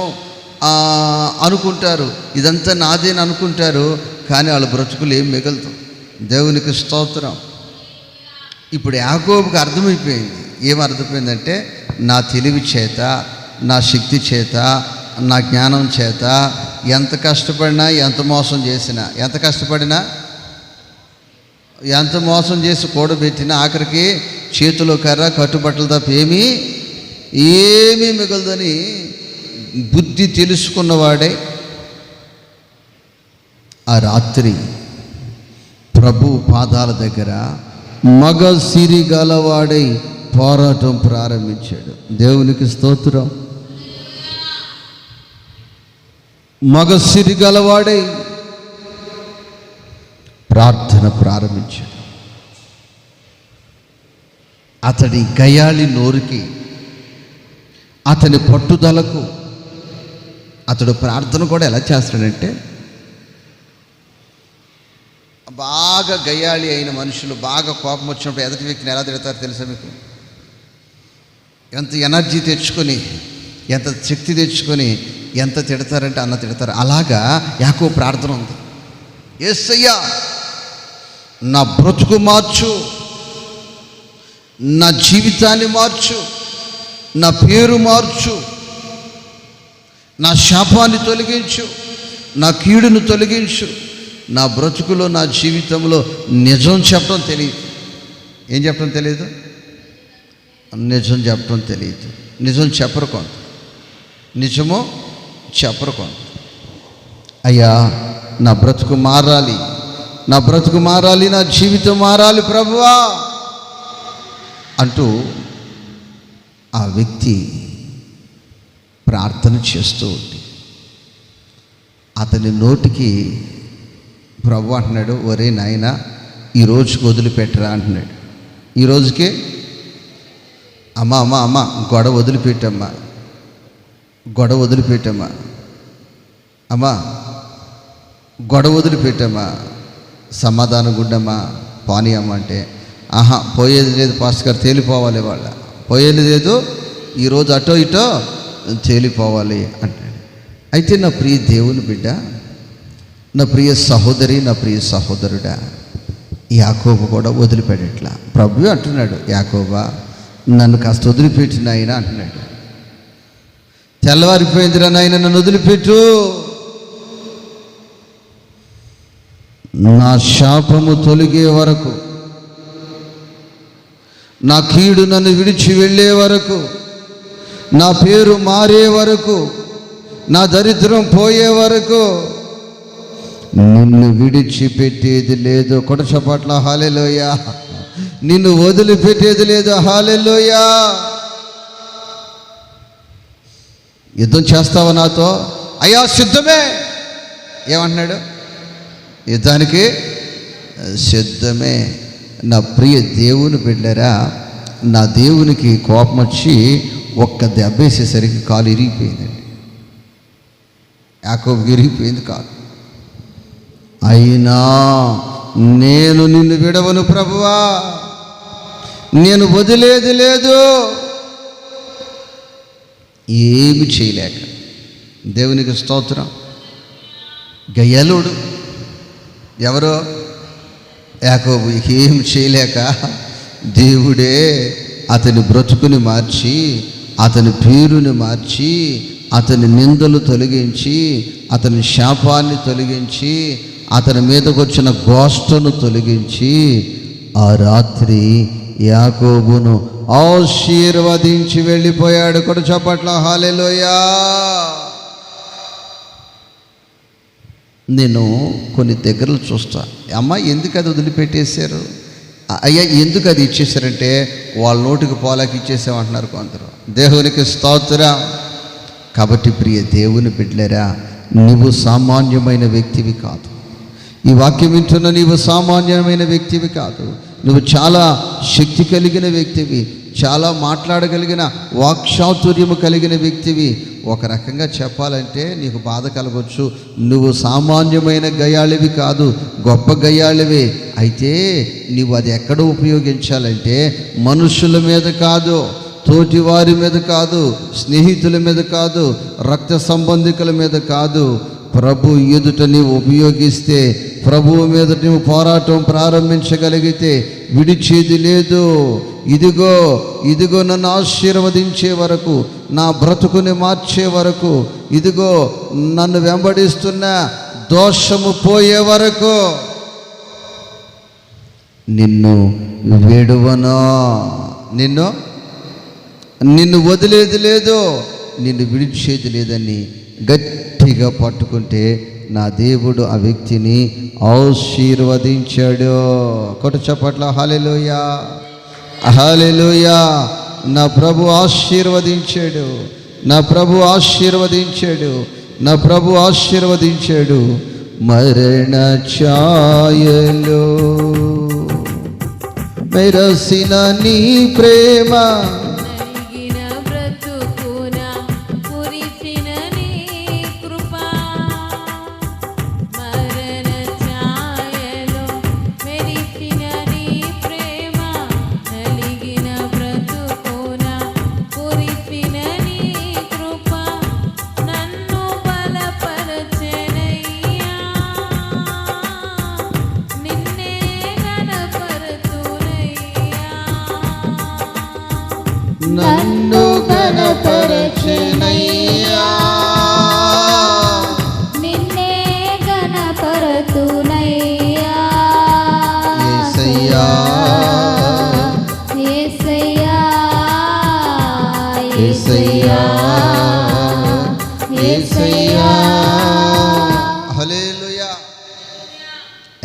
అనుకుంటారు, ఇదంతా నాదేని అనుకుంటారు, కానీ వాళ్ళ బ్రతుకులు ఏం మిగలుతాం. దేవునికి స్తోత్రం. ఇప్పుడు యాకోబుకి అర్థమైపోయింది. ఏం అర్థమైందంటే నా తెలివి చేత, నా శక్తి చేత, నా జ్ఞానం చేత ఎంత కష్టపడినా, ఎంత మోసం చేసినా, ఎంత కష్టపడినా, ఎంత మోసం చేసి కూడబెట్టినా ఆఖరికి చేతిలో కర్ర, కట్టుబట్టలు తప్ప ఏమీ మిగలదని బుద్ధి తెలుసుకున్నవాడే ఆ రాత్రి ప్రభు పాదాల దగ్గర మగ సిరి గలవాడై పోరాటం ప్రారంభించాడు. దేవునికి స్తోత్రం. మగ సిరి గలవాడై ప్రార్థన ప్రారంభించాడు. అతడి గయాళి నోరుకి, అతని పట్టుదలకు అతడు ప్రార్థన కూడా ఎలా చేస్తాడంటే, బాగా గయ్యాళి అయిన మనుషులు బాగా కోపం వచ్చినప్పుడు ఎదుటి వ్యక్తిని ఎలా తిడతారు తెలుసా మీకు? ఎంత ఎనర్జీ తెచ్చుకొని, ఎంత శక్తి తెచ్చుకొని ఎంత తిడతారంటే అన్న తిడతారు. అలాగా యాకోబు ప్రార్థన ఉంది. యేసయ్యా, నా బ్రతుకు మార్చు, నా జీవితాన్ని మార్చు, నా పేరు మార్చు, నా శాపాన్ని తొలగించు, నా కీడును తొలగించు, నా బ్రతుకులో, నా జీవితంలో నిజం చెప్పడం తెలియదు. ఏం చెప్పడం తెలియదు? నిజం చెప్పడం తెలియదు. నిజం చెప్పరు కొంత, నిజమో చెప్పరు కొంత. అయ్యా, నా బ్రతుకు మారాలి, నా బ్రతుకు మారాలి, నా జీవితం మారాలి ప్రభువా అంటూ ఆ వ్యక్తి ప్రార్థన చేస్తూ ఉంది. అతని నోటికి ప్రభు అంటున్నాడు, ఒరే నాయనా, ఈ రోజుకి వదిలిపెట్టరా అంటున్నాడు. ఈ రోజుకి అమ్మా గొడవ వదిలిపెట్టమ్మా, గొడవ వదిలిపెట్టమ్మా, అమ్మా గొడవ వదిలిపెట్టమ్మా, సమాధానం గుడ్డమ్మా, పానీ అమ్మ అంటే, ఆహా పోయేది లేదు పాస్టర్ గారు, తేలిపోవాలి వాళ్ళ, పోయేది లేదు, ఈరోజు అటో ఇటో తేలిపోవాలి అంటాడు. అయితే నా ప్రియ దేవుని బిడ్డ, నా ప్రియ సహోదరి, నా ప్రియ సహోదరుడా, యాకోబు కూడా వదిలిపెట్టట్లా. ప్రభు అంటున్నాడు, యాకోబా నన్ను కాస్త వదిలిపెట్టిన ఆయన అంటున్నాడు. తెల్లవారిపోయిందిరా నాయన, నన్ను వదిలిపెట్టు, నా శాపము తొలగే వరకు, నా కీడు నన్ను విడిచి వెళ్ళే వరకు, నా పేరు మారే వరకు, నా దరిద్రం పోయే వరకు నిన్ను విడిచిపెట్టేది లేదు. కొడ చప్పట్ల హల్లెలూయా. నిన్ను వదిలిపెట్టేది లేదు. హల్లెలూయా. యుద్ధం చేస్తావా నాతో? అయ్యా సిద్ధమే. ఏమంటున్నాడు? యుద్ధానికి సిద్ధమే. నా ప్రియ దేవుని బిడ్డరా, నా దేవునికి కోపం వచ్చి ఒక్క దెబ్బేసేసరికి కాలు ఇరిగిపోయిందండి. యాకోబుకి ఇరిగిపోయింది కాలు. అయినా నేను నిన్ను విడవను ప్రభువా, నేను వదిలేది లేదు. ఏమి చేయలేక, దేవునికి స్తోత్రం. గయ్యలుడు ఎవరో యాకోబు ఏం చేయలేక దేవుడే అతని బ్రతుకుని మార్చి, అతని పేరుని మార్చి, అతని నిందలు తొలగించి, అతని శాపాన్ని తొలగించి, అతని మీదకు వచ్చిన గోష్టను తొలగించి ఆ రాత్రి యాకోబును ఆశీర్వదించి వెళ్ళిపోయాడు. కూడా చప్పట్ల హల్లెలూయా. నేను కొన్ని దగ్గరలు చూస్తా, అమ్మ ఎందుకు అది వదిలిపెట్టేశారు, అయ్యా ఎందుకు అది ఇచ్చేసారంటే వాళ్ళ నోటికి పోలాకి ఇచ్చేసామంటున్నారు కొందరు. దేవునికి స్తోత్రం. కాబట్టి ప్రియ దేవుని బిడ్డలారా, నీవు సామాన్యమైన వ్యక్తివి కాదు. ఈ వాక్యం వింటున్న నీవు సామాన్యమైన వ్యక్తివి కాదు. నువ్వు చాలా శక్తి కలిగిన వ్యక్తివి, చాలా మాట్లాడగలిగిన వాక్చాతుర్యము కలిగిన వ్యక్తివి. ఒక రకంగా చెప్పాలంటే నీకు బాధ కలగవచ్చు, నువ్వు సామాన్యమైన గయ్యాళివి కాదు, గొప్ప గయ్యాళివి. అయితే నీవు అది ఎక్కడ ఉపయోగించాలంటే మనుషుల మీద కాదు, తోటి వారి మీద కాదు, స్నేహితుల మీద కాదు, రక్త సంబంధికుల మీద కాదు, ప్రభు ఎదుట నీవు ఉపయోగిస్తే, ప్రభువు మీద నువ్వు పోరాటం ప్రారంభించగలిగితే విడిచేది లేదు. ఇదిగో ఇదిగో నన్ను ఆశీర్వదించే వరకు, నా బ్రతుకుని మార్చే వరకు, ఇదిగో నన్ను వెంబడిస్తున్న దోషము పోయే వరకు నిన్ను విడువను, నిన్ను వదిలేది లేదు, నిన్ను విడిచేది లేదని గట్టిగా పట్టుకుంటే నా దేవుడు ఆ వ్యక్తిని ఆశీర్వదించాడు. కొట్ట చప్పట్ల హల్లెలూయా, హల్లెలూయా. నా ప్రభు ఆశీర్వదించాడు, నా ప్రభు ఆశీర్వదించాడు, నా ప్రభు ఆశీర్వదించాడు. మరణ ఛాయలో మెరసిన నీ ప్రేమ, నన్ను గణపరచునయ్యా, నిన్నే గణపరచునయ్యా. యేసయ్యా యేసయ్యా. హల్లెలూయా.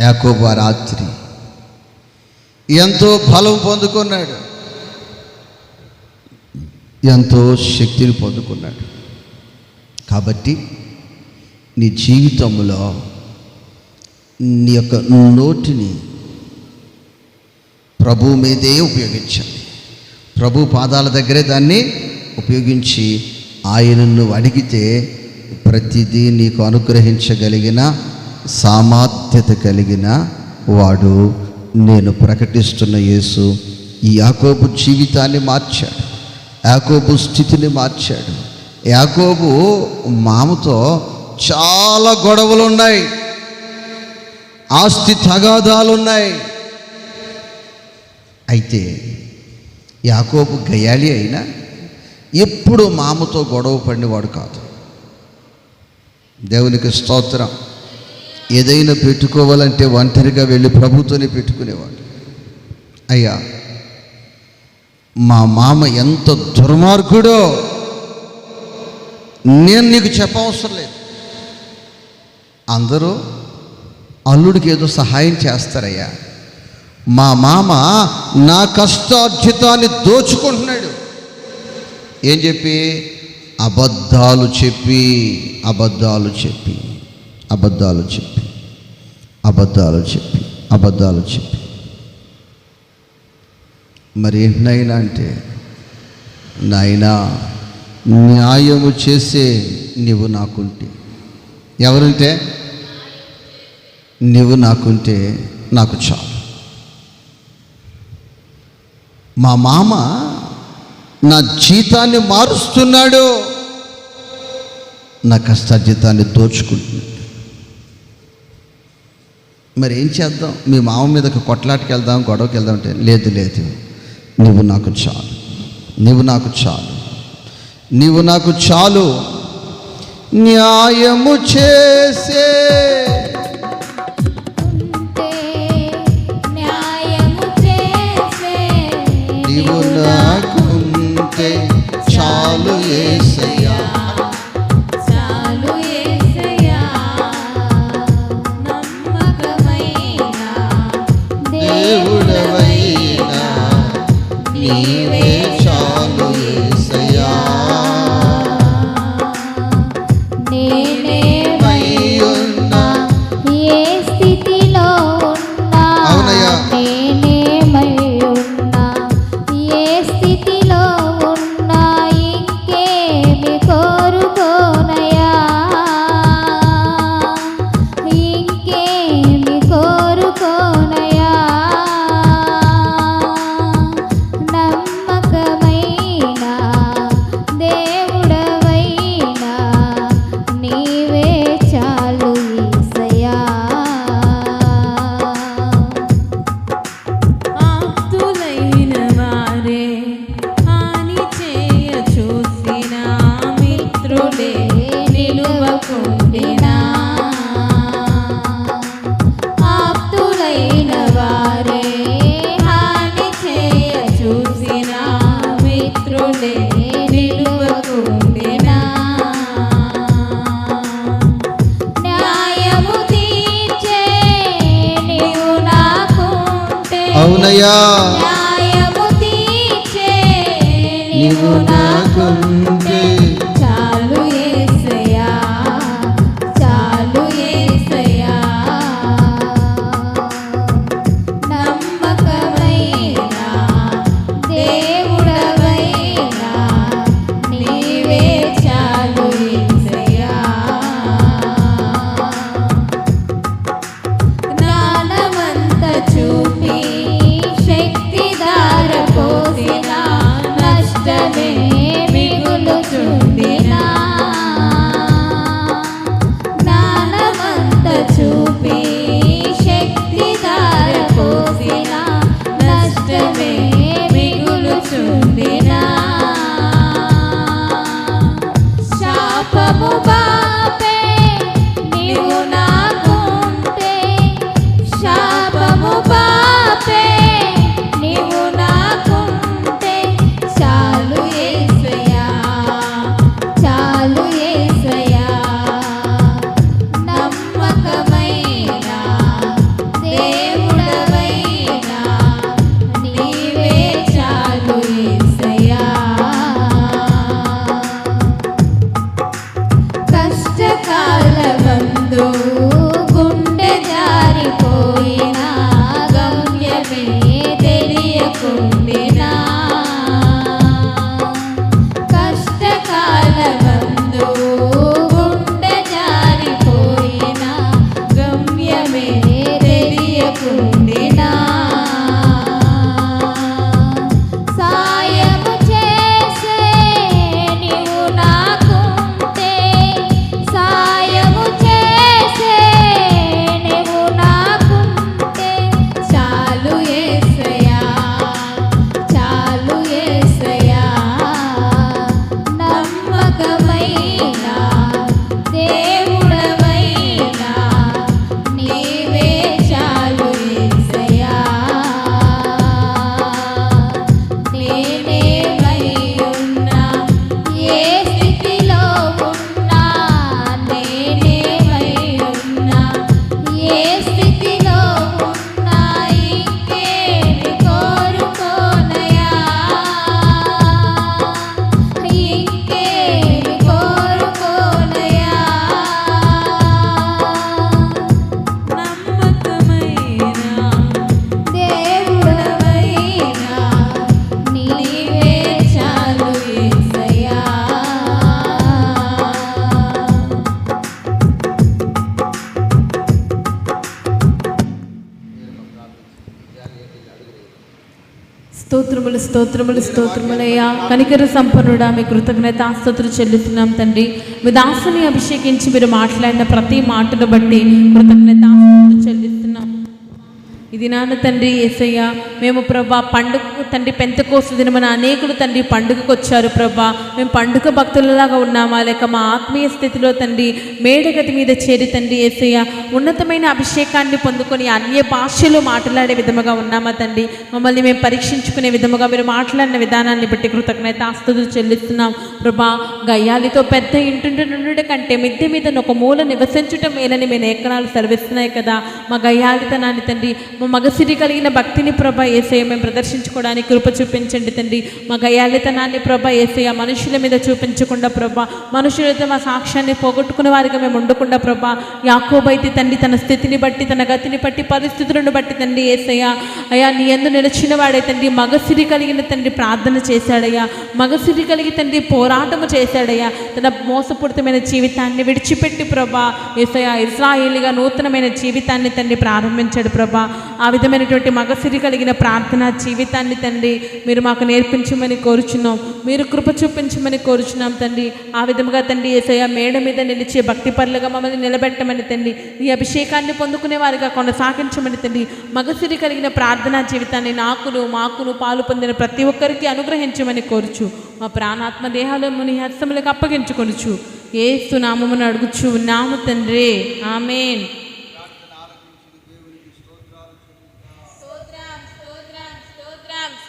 యాకోబు ఆ రాత్రి ఎంతో బలం పొందుకున్నాడు, ఎంతో శక్తిని పొందుకున్నాడు. కాబట్టి నీ జీవితంలో నీ యొక్క నోటిని ప్రభు మీదే ఉపయోగించాలి. ప్రభు పాదాల దగ్గరే దాన్ని ఉపయోగించి ఆయనను అడిగితే ప్రతిదీ నీకు అనుగ్రహించగలిగిన సామర్థ్యత కలిగిన వాడు నేను ప్రకటిస్తున్న యేసు. ఈ యాకోబు జీవితాన్ని మార్చాడు, యాకోబు స్థితిని మార్చాడు. యాకోబు మామతో చాలా గొడవలు ఉన్నాయి, ఆస్తి తగాదాలు ఉన్నాయి. అయితే యాకోబు గయాలి అయినా ఎప్పుడు మామతో గొడవ పడినవాడు కాదు. దేవునికి స్తోత్రం. ఏదైనా పెట్టుకోవాలంటే ఒంటరిగా వెళ్ళి ప్రభుతోనే పెట్టుకునేవాడు. అయ్యా మా మామ ఎంత దుర్మార్గుడో నేను నీకు చెప్పవసరం లేదు. అందరూ అల్లుడికి ఏదో సహాయం చేస్తారయ్యా, మా మామ నా కష్టార్జితాన్ని దోచుకుంటున్నాడు. ఏం చెప్పి? అబద్ధాలు చెప్పి అబద్ధాలు చెప్పి అబద్ధాలు చెప్పి అబద్ధాలు చెప్పి అబద్ధాలు చెప్పి. మరి ఏంటైనా అంటే, నాయనా న్యాయము చేసే నీవు నాకుంటే, ఎవరుంటే? నీవు నాకుంటే నాకు చాలు. మా మామ నా జీతాన్ని మారుస్తున్నాడు, నా కష్టార్జితాన్ని దోచుకుంటున్నాడు. మరి ఏం చేద్దాం? మీ మామ మీదకి కొట్లాటికి వెళ్దాం, గొడవకి వెళ్దాం అంటే లేదు లేదు, నువ్వు నాకు చాలు, నువ్వు నాకు చాలు, నీవు నాకు చాలు. న్యాయము చేసే నీవు నాకుంటే చాలు యేసయ్యా. దేవుడవైనా నీవే చాలు యేసయ్యా. అవునయ్యా, నీవు నాకుంటే చాలు యేసయ్యా, చాలు యేసయ్యా. నమ్మకమైన దేవుడవైనా నీవే చాలు యేసయ్యా. జ్ఞానమంత చూపి శక్తి ధార పోసిన నష్టమే మిగులుచుంది స్తోత్రములు స్తోత్రములు స్తోత్రములయ్యా. కనికర సంపన్నుడా, మీ కృతజ్ఞతాస్తుతులు చెల్లిస్తున్నాం తండ్రి. మీ దాసుని అభిషేకించి మీరు మాట్లాడిన ప్రతి మాటను బట్టి కృతజ్ఞతాస్తుతులు చెల్లిస్తున్నాం. ఇది నాన్న తండ్రి యేసయ్య, మేము ప్రభా పండుగ తండ్రి పెంతెకోస్తు దినమున అనేకులు తండ్రి పండుగకు వచ్చారు ప్రభా. మేము పండుగ భక్తులలాగా ఉన్నామా, లేక మా ఆత్మీయ స్థితిలో తండ్రి మేడగది మీద చేరి తండ్రి యేసయ్య ఉన్నతమైన అభిషేకాన్ని పొందుకొని అన్య భాషలు మాట్లాడే విధముగా ఉన్నామా తండ్రి. మమ్మల్ని మేము పరీక్షించుకునే విధముగా మీరు మాట్లాడిన విధానాన్ని బట్టి కృతజ్ఞతాస్తుతులు చెల్లిస్తున్నాం ప్రభా. గయ్యాలితో పెద్ద ఇంటుండ కంటే మిద్దె మీద ఒక మూల నివసించుట మేలని మీ లేఖనాలు సెలవిస్తున్నాయి కదా. మా గయ్యాలితనాన్ని తండ్రి, మా మగసిరి కలిగిన భక్తిని ప్రభా యేసయ్య మేము ప్రదర్శించుకోవడానికి కృప చూపించండి తండ్రి. మా గయ్యాలితనాన్ని ప్రభా యేసయ్య మనుషుల మీద చూపించకుండా ప్రభా, మనుషులతో మా సాక్ష్యాన్ని పోగొట్టుకునే వారిగా మేము ఉండకుండా ప్రభా. యాకోబు అయితే తండ్రి తన స్థితిని బట్టి, తన గతిని బట్టి, పరిస్థితులను బట్టి తండ్రి యేసయ్య అయ్యా నీ యందు నిలిచిన వాడే తండ్రి మగసిరి కలిగిన తండ్రి ప్రార్థన చేశాడయ్యా. మగసిరి కలిగి తండ్రి పోరాటము చేశాడయ్యా. తన మోసపూరితమైన జీవితాన్ని విడిచిపెట్టి ప్రభా యేసయ్య ఇశ్రాయేలుగా నూతనమైన జీవితాన్ని తండ్రి ప్రారంభించాడు ప్రభా. ఆ విధమైనటువంటి మగసిరి కలిగిన ప్రార్థన జీవితాన్ని తండ్రి మీరు మాకు నేర్పించమని కోరుచున్నాం. మీరు కృప చూపించమని కోరుచున్నాం తండ్రి. ఆ విధముగా తండ్రి యేసయ్య మేడ మీద నిలిచే భక్తి పరులుగా మమ్మల్ని నిలబెట్టమని తండ్రి, ఈ అభిషేకాన్ని పొందుకునే వారిగా కొనసాగించమని తండ్రి. మగసిరి కలిగిన ప్రార్థనా జీవితాన్ని మాకును పాలు పొందిన ప్రతి ఒక్కరికి అనుగ్రహించమని కోరుచు మా ప్రాణాత్మ దేహాలను నీ హస్తములకు అప్పగించుకొనుచు యేసు నామమును అడుగుచు ఉన్నాము తండ్రి, ఆమేన్.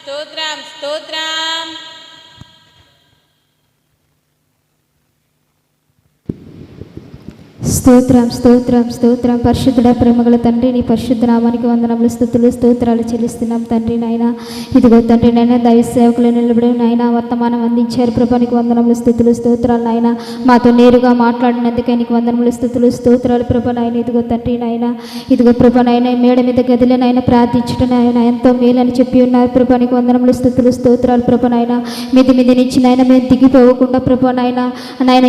స్తోత్రం స్తోత్రం. స్తోత్రం స్తోత్రం స్తోత్రం. పరిశుద్ధుడ ప్రేమగల తండ్రి, నీ పరిశుద్ధ నామానికి వందనములు స్తుతులు స్తోత్రాలు చెల్లిస్తున్నాం తండ్రి. నాయన ఇదిగో తండ్రి నాయన దైవ సేవకులు నిలబడి నాయన వర్తమానం అందించారు ప్రభా, నీకు వందనములు స్తుతులు స్తోత్రాలు నాయన. మాతో నేరుగా మాట్లాడినందుకే నీకు వందనములు స్తుతులు స్తోత్రాలు ప్రభా. నాయన ఇదిగో తండ్రి నాయన, ఇదిగో ప్రభా నాయన మేడ మీద గదిలో నాయన ప్రార్థించడం నాయన ఎంతో మేలని చెప్పి ఉన్నారు ప్రభా, నీకు వందనములు స్తుతులు స్తోత్రాలు ప్రభా. నాయన మిది నుంచి నాయన మేము దిగిపోకుండా ప్రభా నాయన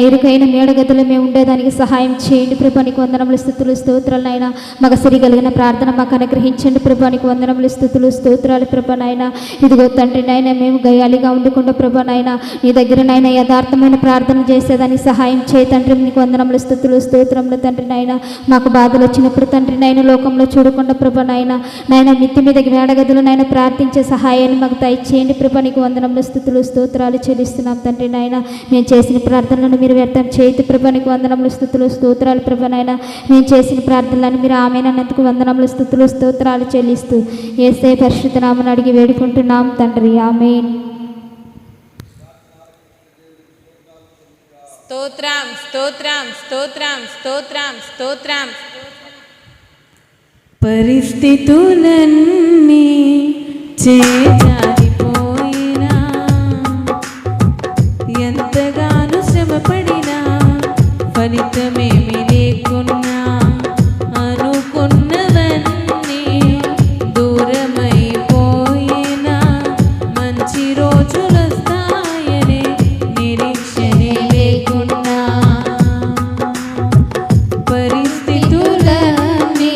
ఇరుకైన మేడ గదిలో మేము ఉండేదానికి సహాయం చేయండి ప్రభా, నీకు వందనములు స్తుతులు స్తోత్రాలు నాయన. మగసిరి కలిగిన ప్రార్థన మాకు అనుగ్రహించండి ప్రభా, నీకు వందనములు స్తుతులు స్తోత్రాలు ప్రభా. నాయన ఇదిగో తండ్రి నాయన మేము గయ్యాలిగా ఉండకుండా ప్రభా నాయన నీ దగ్గర నాయన యథార్థమైన ప్రార్థన చేసేదానికి సహాయం చేయి తండ్రి, నీకు వందనములు స్తుతులు స్తోత్రములు తండ్రి. నాయన మాకు బాధలు వచ్చినప్పుడు తండ్రి నాయన లోకంలో చూడకుండా ప్రభా నాయన మిత్తి మీద వేడగదులు నాయన ప్రార్థించే సహాయాన్ని మాకు దయచేయండి ప్రభా, నీకు వందనములు స్తుతులు స్తోత్రాలు చెల్లిస్తున్నాం తండ్రి. నాయన మేము చేసిన ప్రార్థనలను మీరు వ్యర్థం చేయొద్దు ప్రభా, నీకు వందనములు స్తుతులు స్తోత్రాలు ప్రభా. నాయన మేము చేసిన ప్రార్థనలను మీరు ఆమేనన్నందుకు వందనములు స్తుతులు స్తోత్రాలు చెల్లిస్తూ యేసయ్య పరిశుద్ధ నామమున అడిగి వేడుకుంటున్నాం తండ్రి, ఆమేన్. స్తోత్రం స్తోత్రం స్తోత్రం స్తోత్రం స్తోత్రం. పరిస్థితులన్నీ చేజారిపోయినా, ఎంతగానో శ్రమపడినా ఫలితమేమి లేకున్నా, అనుకున్నవన్నీ దూరమైపోయినా మంచి రోజులు వస్తాయనే నిరీక్షనే లేకున్నా, పరిస్థితులన్నీ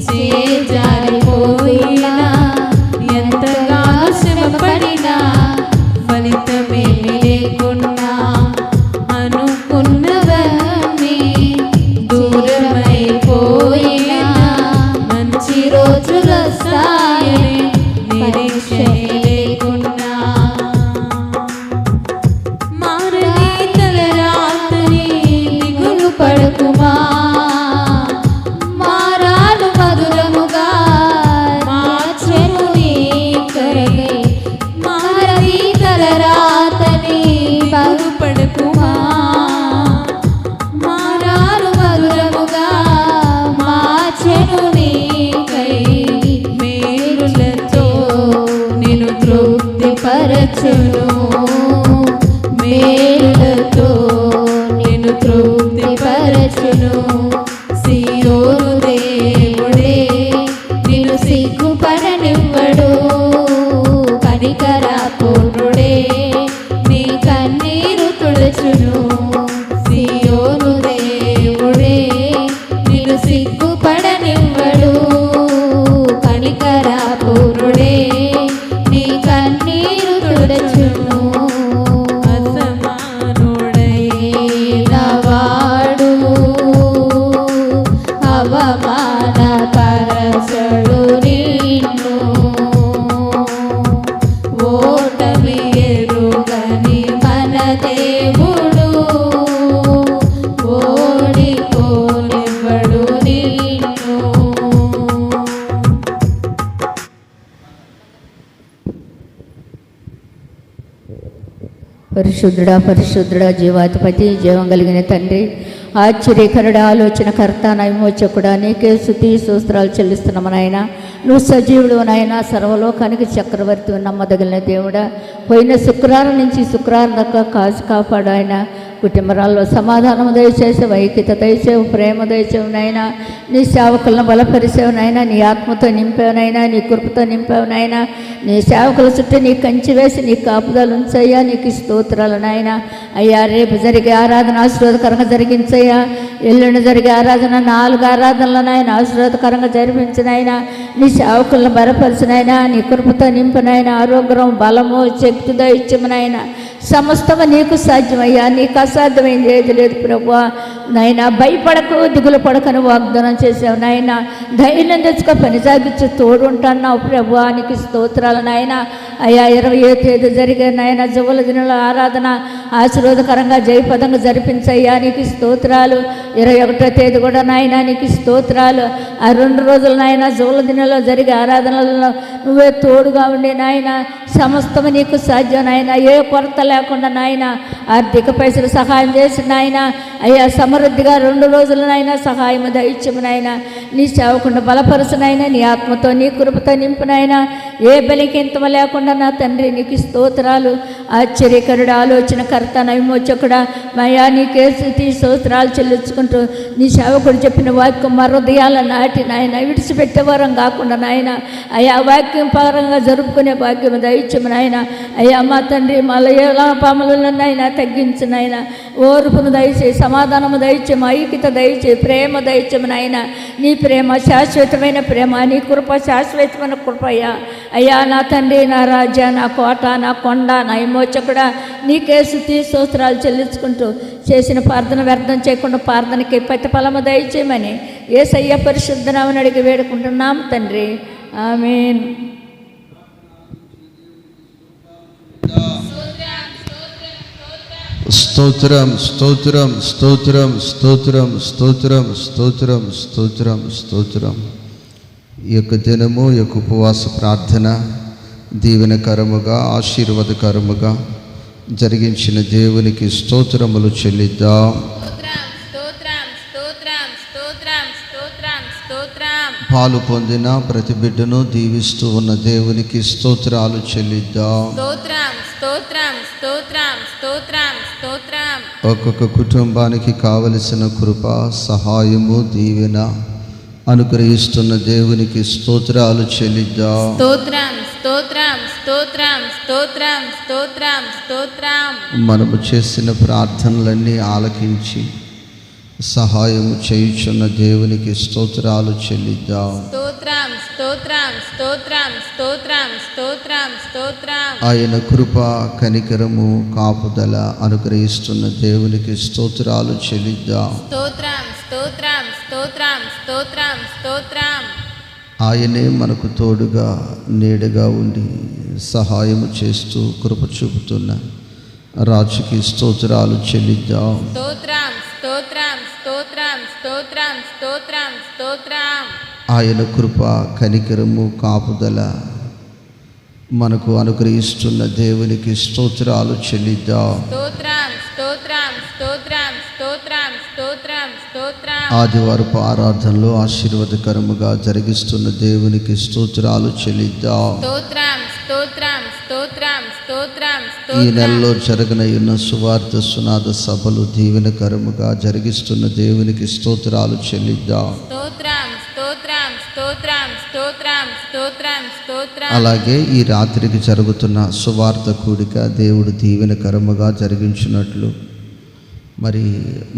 చేజారిపోయినా, ఎంతగానో శ్రమపడినా ఫలితమేమి లేకున్నా, అనుకున్నవన్నీ దూరమైపోయినా పరిశుద్ధుడా పరిశుద్ధుడా జీవాధిపతి జీవం కలిగిన తండ్రి ఆశ్చర్యకరుడ ఆలోచనకర్త నైమోచకుడా నీకే స్తుతి స్తోత్రాలు చెల్లిస్తున్నాము నాయన. నువ్వు సజీవుడు నాయన, సర్వలోకానికి చక్రవర్తి నమ్మదగిన దేవుడా. పోయిన శుక్రవారం నుంచి శుక్రవారం దాకా కాచి కాపాడు ఆయన. కుటుంబాల్లో సమాధానం దయచేసావు, ఐక్యత దయచేవు, ప్రేమ దయచేవు నాయన. నీ సేవకులను బలపరిచేవు నాయన, నీ ఆత్మతో నింపావునైనా, నీ కృపతో నింపావునైనా. నీ సేవకుల చుట్టూ నీ కంచి వేసి నీ కాపుదలు ఉంచయ్యా. నీకు స్తోత్రాలు నాయన. అయ్యా రేపు జరిగే ఆరాధన ఆశీర్వాదకరంగా జరిగించయ్యా. ఎల్లుండి జరిగే ఆరాధన 4 ఆరాధనలు నాయన ఆశీర్వాదకరంగా జరిపించినైనా. నీ సేవకులను బలపరిచినైనా, నీ కృపతో నింపినైనా. ఆరోగ్యం, బలము, శక్తి దయచేయమనైనా. సమస్తము నీకు సాధ్యమయ్యా, నీకు అసాధ్యమైంది ఏది లేదు ప్రభువా. నాయన భయపడకు, దిగులు పడకని వాగ్దానం చేసావు నాయన. ధైర్యం తెచ్చుకో, పని సాగించి తోడుంటున్నావు ప్రభువా. నీకు స్తోత్రాలు నాయన. అయ్యా 20వ తేదీ జరిగే నాయన జువల దినాల ఆరాధన ఆశీర్వాదకరంగా జయపదంగా జరిపించయ్యా. నీకు స్తోత్రాలు. 21వ తేదీ కూడా నాయన నీకు స్తోత్రాలు. ఆ 2 రోజులు నాయన జువల దినాల్లో జరిగే ఆరాధనలలో నువ్వే తోడుగా ఉండి నాయన. సమస్తము నీకు సాధ్యం నాయన. ఏ కొరత లేకుండా నాయన ఆర్థిక పైసలు సహాయం చేసి నాయన. అయ్యా సమృద్ధిగా 2 రోజులనైనా సహాయం దయచేయము నాయన. నీ సేవకుండా బలపరచునైనా, నీ ఆత్మతో నీ కృపతో నింపునైనా. ఏ బలికింతమ లేకుండా నా తండ్రి నీకు స్తోత్రాలు. ఆశ్చర్యకరుడు ఆలోచనకర్త నైమోచకుడా మయా నీకే స్తుతి స్తోత్రాలు చెల్లించుకుంటూ నీ సేవకుడు చెప్పిన వాక్యం మా హృదయాల నాటి నాయన విడిచిపెట్టేవారం కాకుండా నాయన. అయ్యా వాక్యం పరంగా జరుపుకునే భాగ్యం దయచేయము నాయన. అయ్యా మా తండ్రి మలయాళ పాములనైనా తగ్గించునైనా. ఓర్పును దయచేయి, సమాధానము దయచేయము, ఐక్యత దయచేయి, ప్రేమ దయచేయము నాయన. నీ ప్రేమ శాశ్వతమైన ప్రేమ, నీ కృప శాశ్వతమైన కృపయ్యా. అయ్యా నా తండ్రి, నా రాజా, నా కోట, నా కొండ, నా విమోచకుడా నీకే స్తుతి స్తోత్రాలు చెల్లించుకుంటూ చేసిన ప్రార్థన వ్యర్థం చేయకుండా ప్రార్థనకి ప్రతిఫలము దయచేయమని యేసయ్య పరిశుద్ధ నామమున అడిగి వేడుకుంటున్నాం తండ్రి. ఆమేన్. స్తోత్రం స్తోత్రం స్తోత్రం స్తోత్రం స్తోత్రం స్తోత్రం స్తోత్రం స్తోత్రం. ఈ యొక్క దినము, ఈ యొక్క ఉపవాస ప్రార్థన దీవెనకరముగా ఆశీర్వాదకరముగా జరిగించిన దేవునికి స్తోత్రములు చెల్లిద్దాం. పాలు పొందిన ప్రతి బిడ్డను దీవిస్తూ ఉన్న దేవునికి స్తోత్రాలు చెల్లిద్దాం. ఒక్కొక్క కుటుంబానికి కావలసిన కృప, సహాయము, దీవెన అనుగ్రహిస్తున్న దేవునికి స్తోత్రాలు చెల్లిద్దాం. మనము చేసిన ప్రార్థనలన్నీ ఆలకించి సహాయము చేయుచున్న దేవునికి స్తోత్రాలు చెల్లిద్దాం. ఆయన కృప, కనికరము, కాపుదల అనుగ్రహిస్తున్న దేవునికి స్తోత్రాలు చెల్లిద్దాం. ఆయనే మనకు తోడుగా నీడగా ఉండి సహాయము చేస్తూ కృప చూపుతున్న రాజుకి స్తోత్రాలు చెల్లిద్దాం. ఆయన కృప, కనికరము, కాపుదల మనకు అనుగ్రహిస్తున్న దేవునికి స్తోత్రాలు చెల్లిద్దాం. ఆదివారపు ఆరాధనలో ఆశీర్వాదకరముగా జరిగిస్తున్న దేవునికి స్తోత్రాలు చెల్లిద్దాం. ఈ నెలలో జరగనయున్న సువార్త సునాద సభలు దీవెనకరముగా జరిగిస్తున్న దేవునికి స్తోత్రాలు చెల్లిద్దాం. అలాగే ఈ రాత్రికి జరుగుతున్న సువార్త కూడిక దేవుడు దీవెనకరముగా జరిగించినట్లు, మరి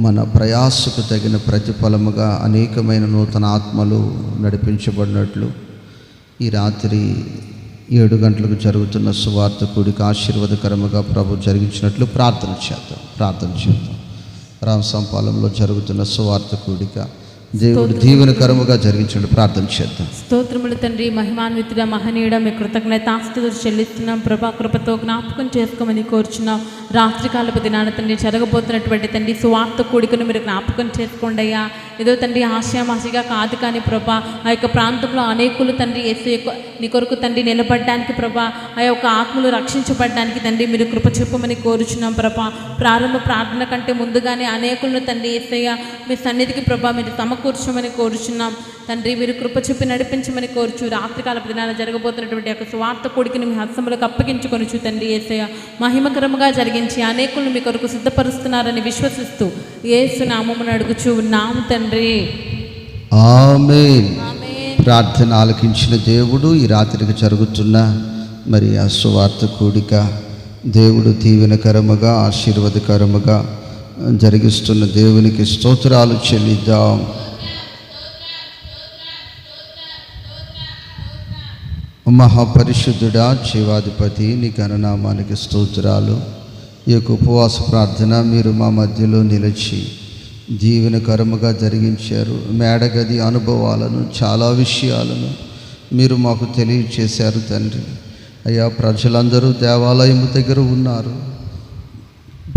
మన ప్రయాసకు తగిన ప్రతిఫలముగా అనేకమైన నూతన ఆత్మలు నడిపించబడినట్లు ఈ రాత్రి 7 గంటలకు జరుగుతున్న సువార్త కూడిక ఆశీర్వాదకరముగా ప్రభు జరిగించినట్లు ప్రార్థన చేద్దాం. రామసంపాలెంలో జరుగుతున్న సువార్త కూడిక దేవుడు దీవెనకరముగా జరిగించండి. ప్రార్థన చేద్దాం. స్తోత్రములు తండ్రి, మహిమాన్వితుడ, మహనీయుడ, మీ కృతజ్ఞతాస్తుతులు చెల్లిస్తున్నాం ప్రభా. కృపతో జ్ఞాపకం చేసుకోమని కోరుచున్నాం. రాత్రికాలపు దినాన తండ్రి జరగబోతున్నటువంటి తండ్రి సువార్త కూడికను మీరు జ్ఞాపకం చేసుకోండి అయ్యా. ఏదో తండ్రి ఆశామాసిగా కాదు కానీ ప్రభా ఆ యొక్క ప్రాంతంలో అనేకులు తండ్రి యేసయ్య నీ కొరకు తండ్రి నిలబడడానికి ప్రభా ఆ యొక్క ఆత్మలు రక్షించబడడానికి తండ్రి మీరు కృప చూపమని కోరుచున్నాం ప్రభా. ప్రారంభ ప్రార్థన కంటే ముందుగానే అనేకులను తండ్రి యేసయ్య మీ సన్నిధికి ప్రభా మీరు సమకూర్చమని కోరుచున్నాం తండ్రి. మీరు కృప చూపి నడిపించమని కోరుచు రాత్రికాల దినాన జరగబోతున్నటువంటి యొక్క స్వార్థ కొడుకుని మీ హస్తములకు అప్పగించుకొనుచు తండ్రి యేసయ్య మహిమకరముగా జరిగించి అనేకులను మీ కొరకు సిద్ధపరుస్తున్నారని విశ్వసిస్తూ యేసు నామమున అడుగుచు ఉన్నాము తండ్రి. ఆమేన్. ప్రార్థన ఆలకించిన దేవుడు ఈ రాత్రికి జరుగుతున్న మరి ఆ సువార్త కూడిక దేవుడు దీవెనకరముగా ఆశీర్వాదకరముగా జరిగిస్తున్న దేవునికి స్తోత్రాలు చెల్లిద్దాం. మహాపరిశుద్ధుడా జీవాధిపతి నీ ఘననామానికి స్తోత్రాలు. ఈ యొక్క ఉపవాస ప్రార్థన మీరు మా మధ్యలో నిలిచి దీవెనకరముగా జరిగించారు. మేడగది అనుభవాలను చాలా విషయాలను మీరు మాకు తెలియచేశారు తండ్రి. అయ్యా ప్రజలందరూ దేవాలయం దగ్గర ఉన్నారు.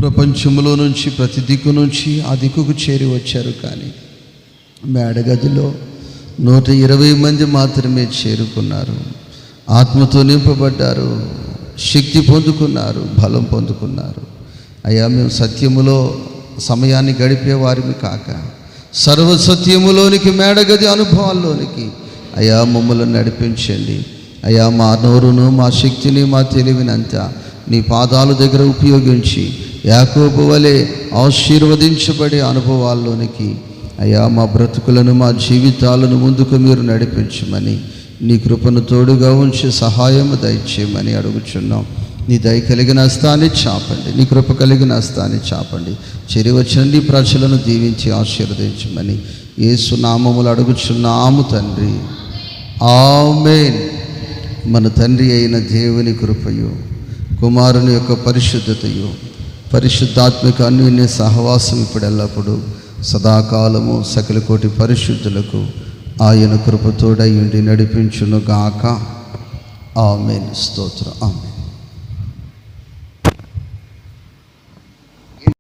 ప్రపంచంలో నుంచి ప్రతి దిక్కు నుంచి ఆ దిక్కుకు చేరి వచ్చారు. కానీ మేడగదిలో 120 మంది మాత్రమే చేరుకున్నారు. ఆత్మతో నింపబడ్డారు, శక్తి పొందుకున్నారు, బలం పొందుకున్నారు. అయ్యా మేము సత్యములో సమయాన్ని గడిపే వారిని కాక సర్వసత్యములోనికి మేడగది అనుభవాల్లోనికి అయ్యా మమ్మల్ని నడిపించండి. అయ్యా మా నోరును మా శక్తిని మా తెలివినంతా నీ పాదాల దగ్గర ఉపయోగించి యాకోబు వలె ఆశీర్వదించబడే అనుభవాల్లోనికి అయ్యా మా బ్రతుకులను మా జీవితాలను ముందుకు మీరు నడిపించమని నీ కృపను తోడుగా ఉంచి సహాయము దయచేయమని అడుగుచున్నాం. నీ దయ కలిగిన హస్తాన్ని చాపండి, నీ కృప కలిగిన హస్తాన్ని చాపండి. చెరి వచ్చిన నీ ప్రజలను దీవించి ఆశీర్వదించమని యేసు నామములు అడుగుచున్నాము తండ్రి. ఆమేన్. మన తండ్రి అయిన దేవుని కృపయు కుమారుని యొక్క పరిశుద్ధతయు పరిశుద్ధాత్మిక అన్యోన్య సహవాసం ఇప్పుడు ఎల్లప్పుడూ సదాకాలము సకల కోటి పరిశుద్ధులకు ఆయన కృపతోడై ఉండి నడిపించును గాక. ఆమేన్. స్తోత్రం. ఆమేన్.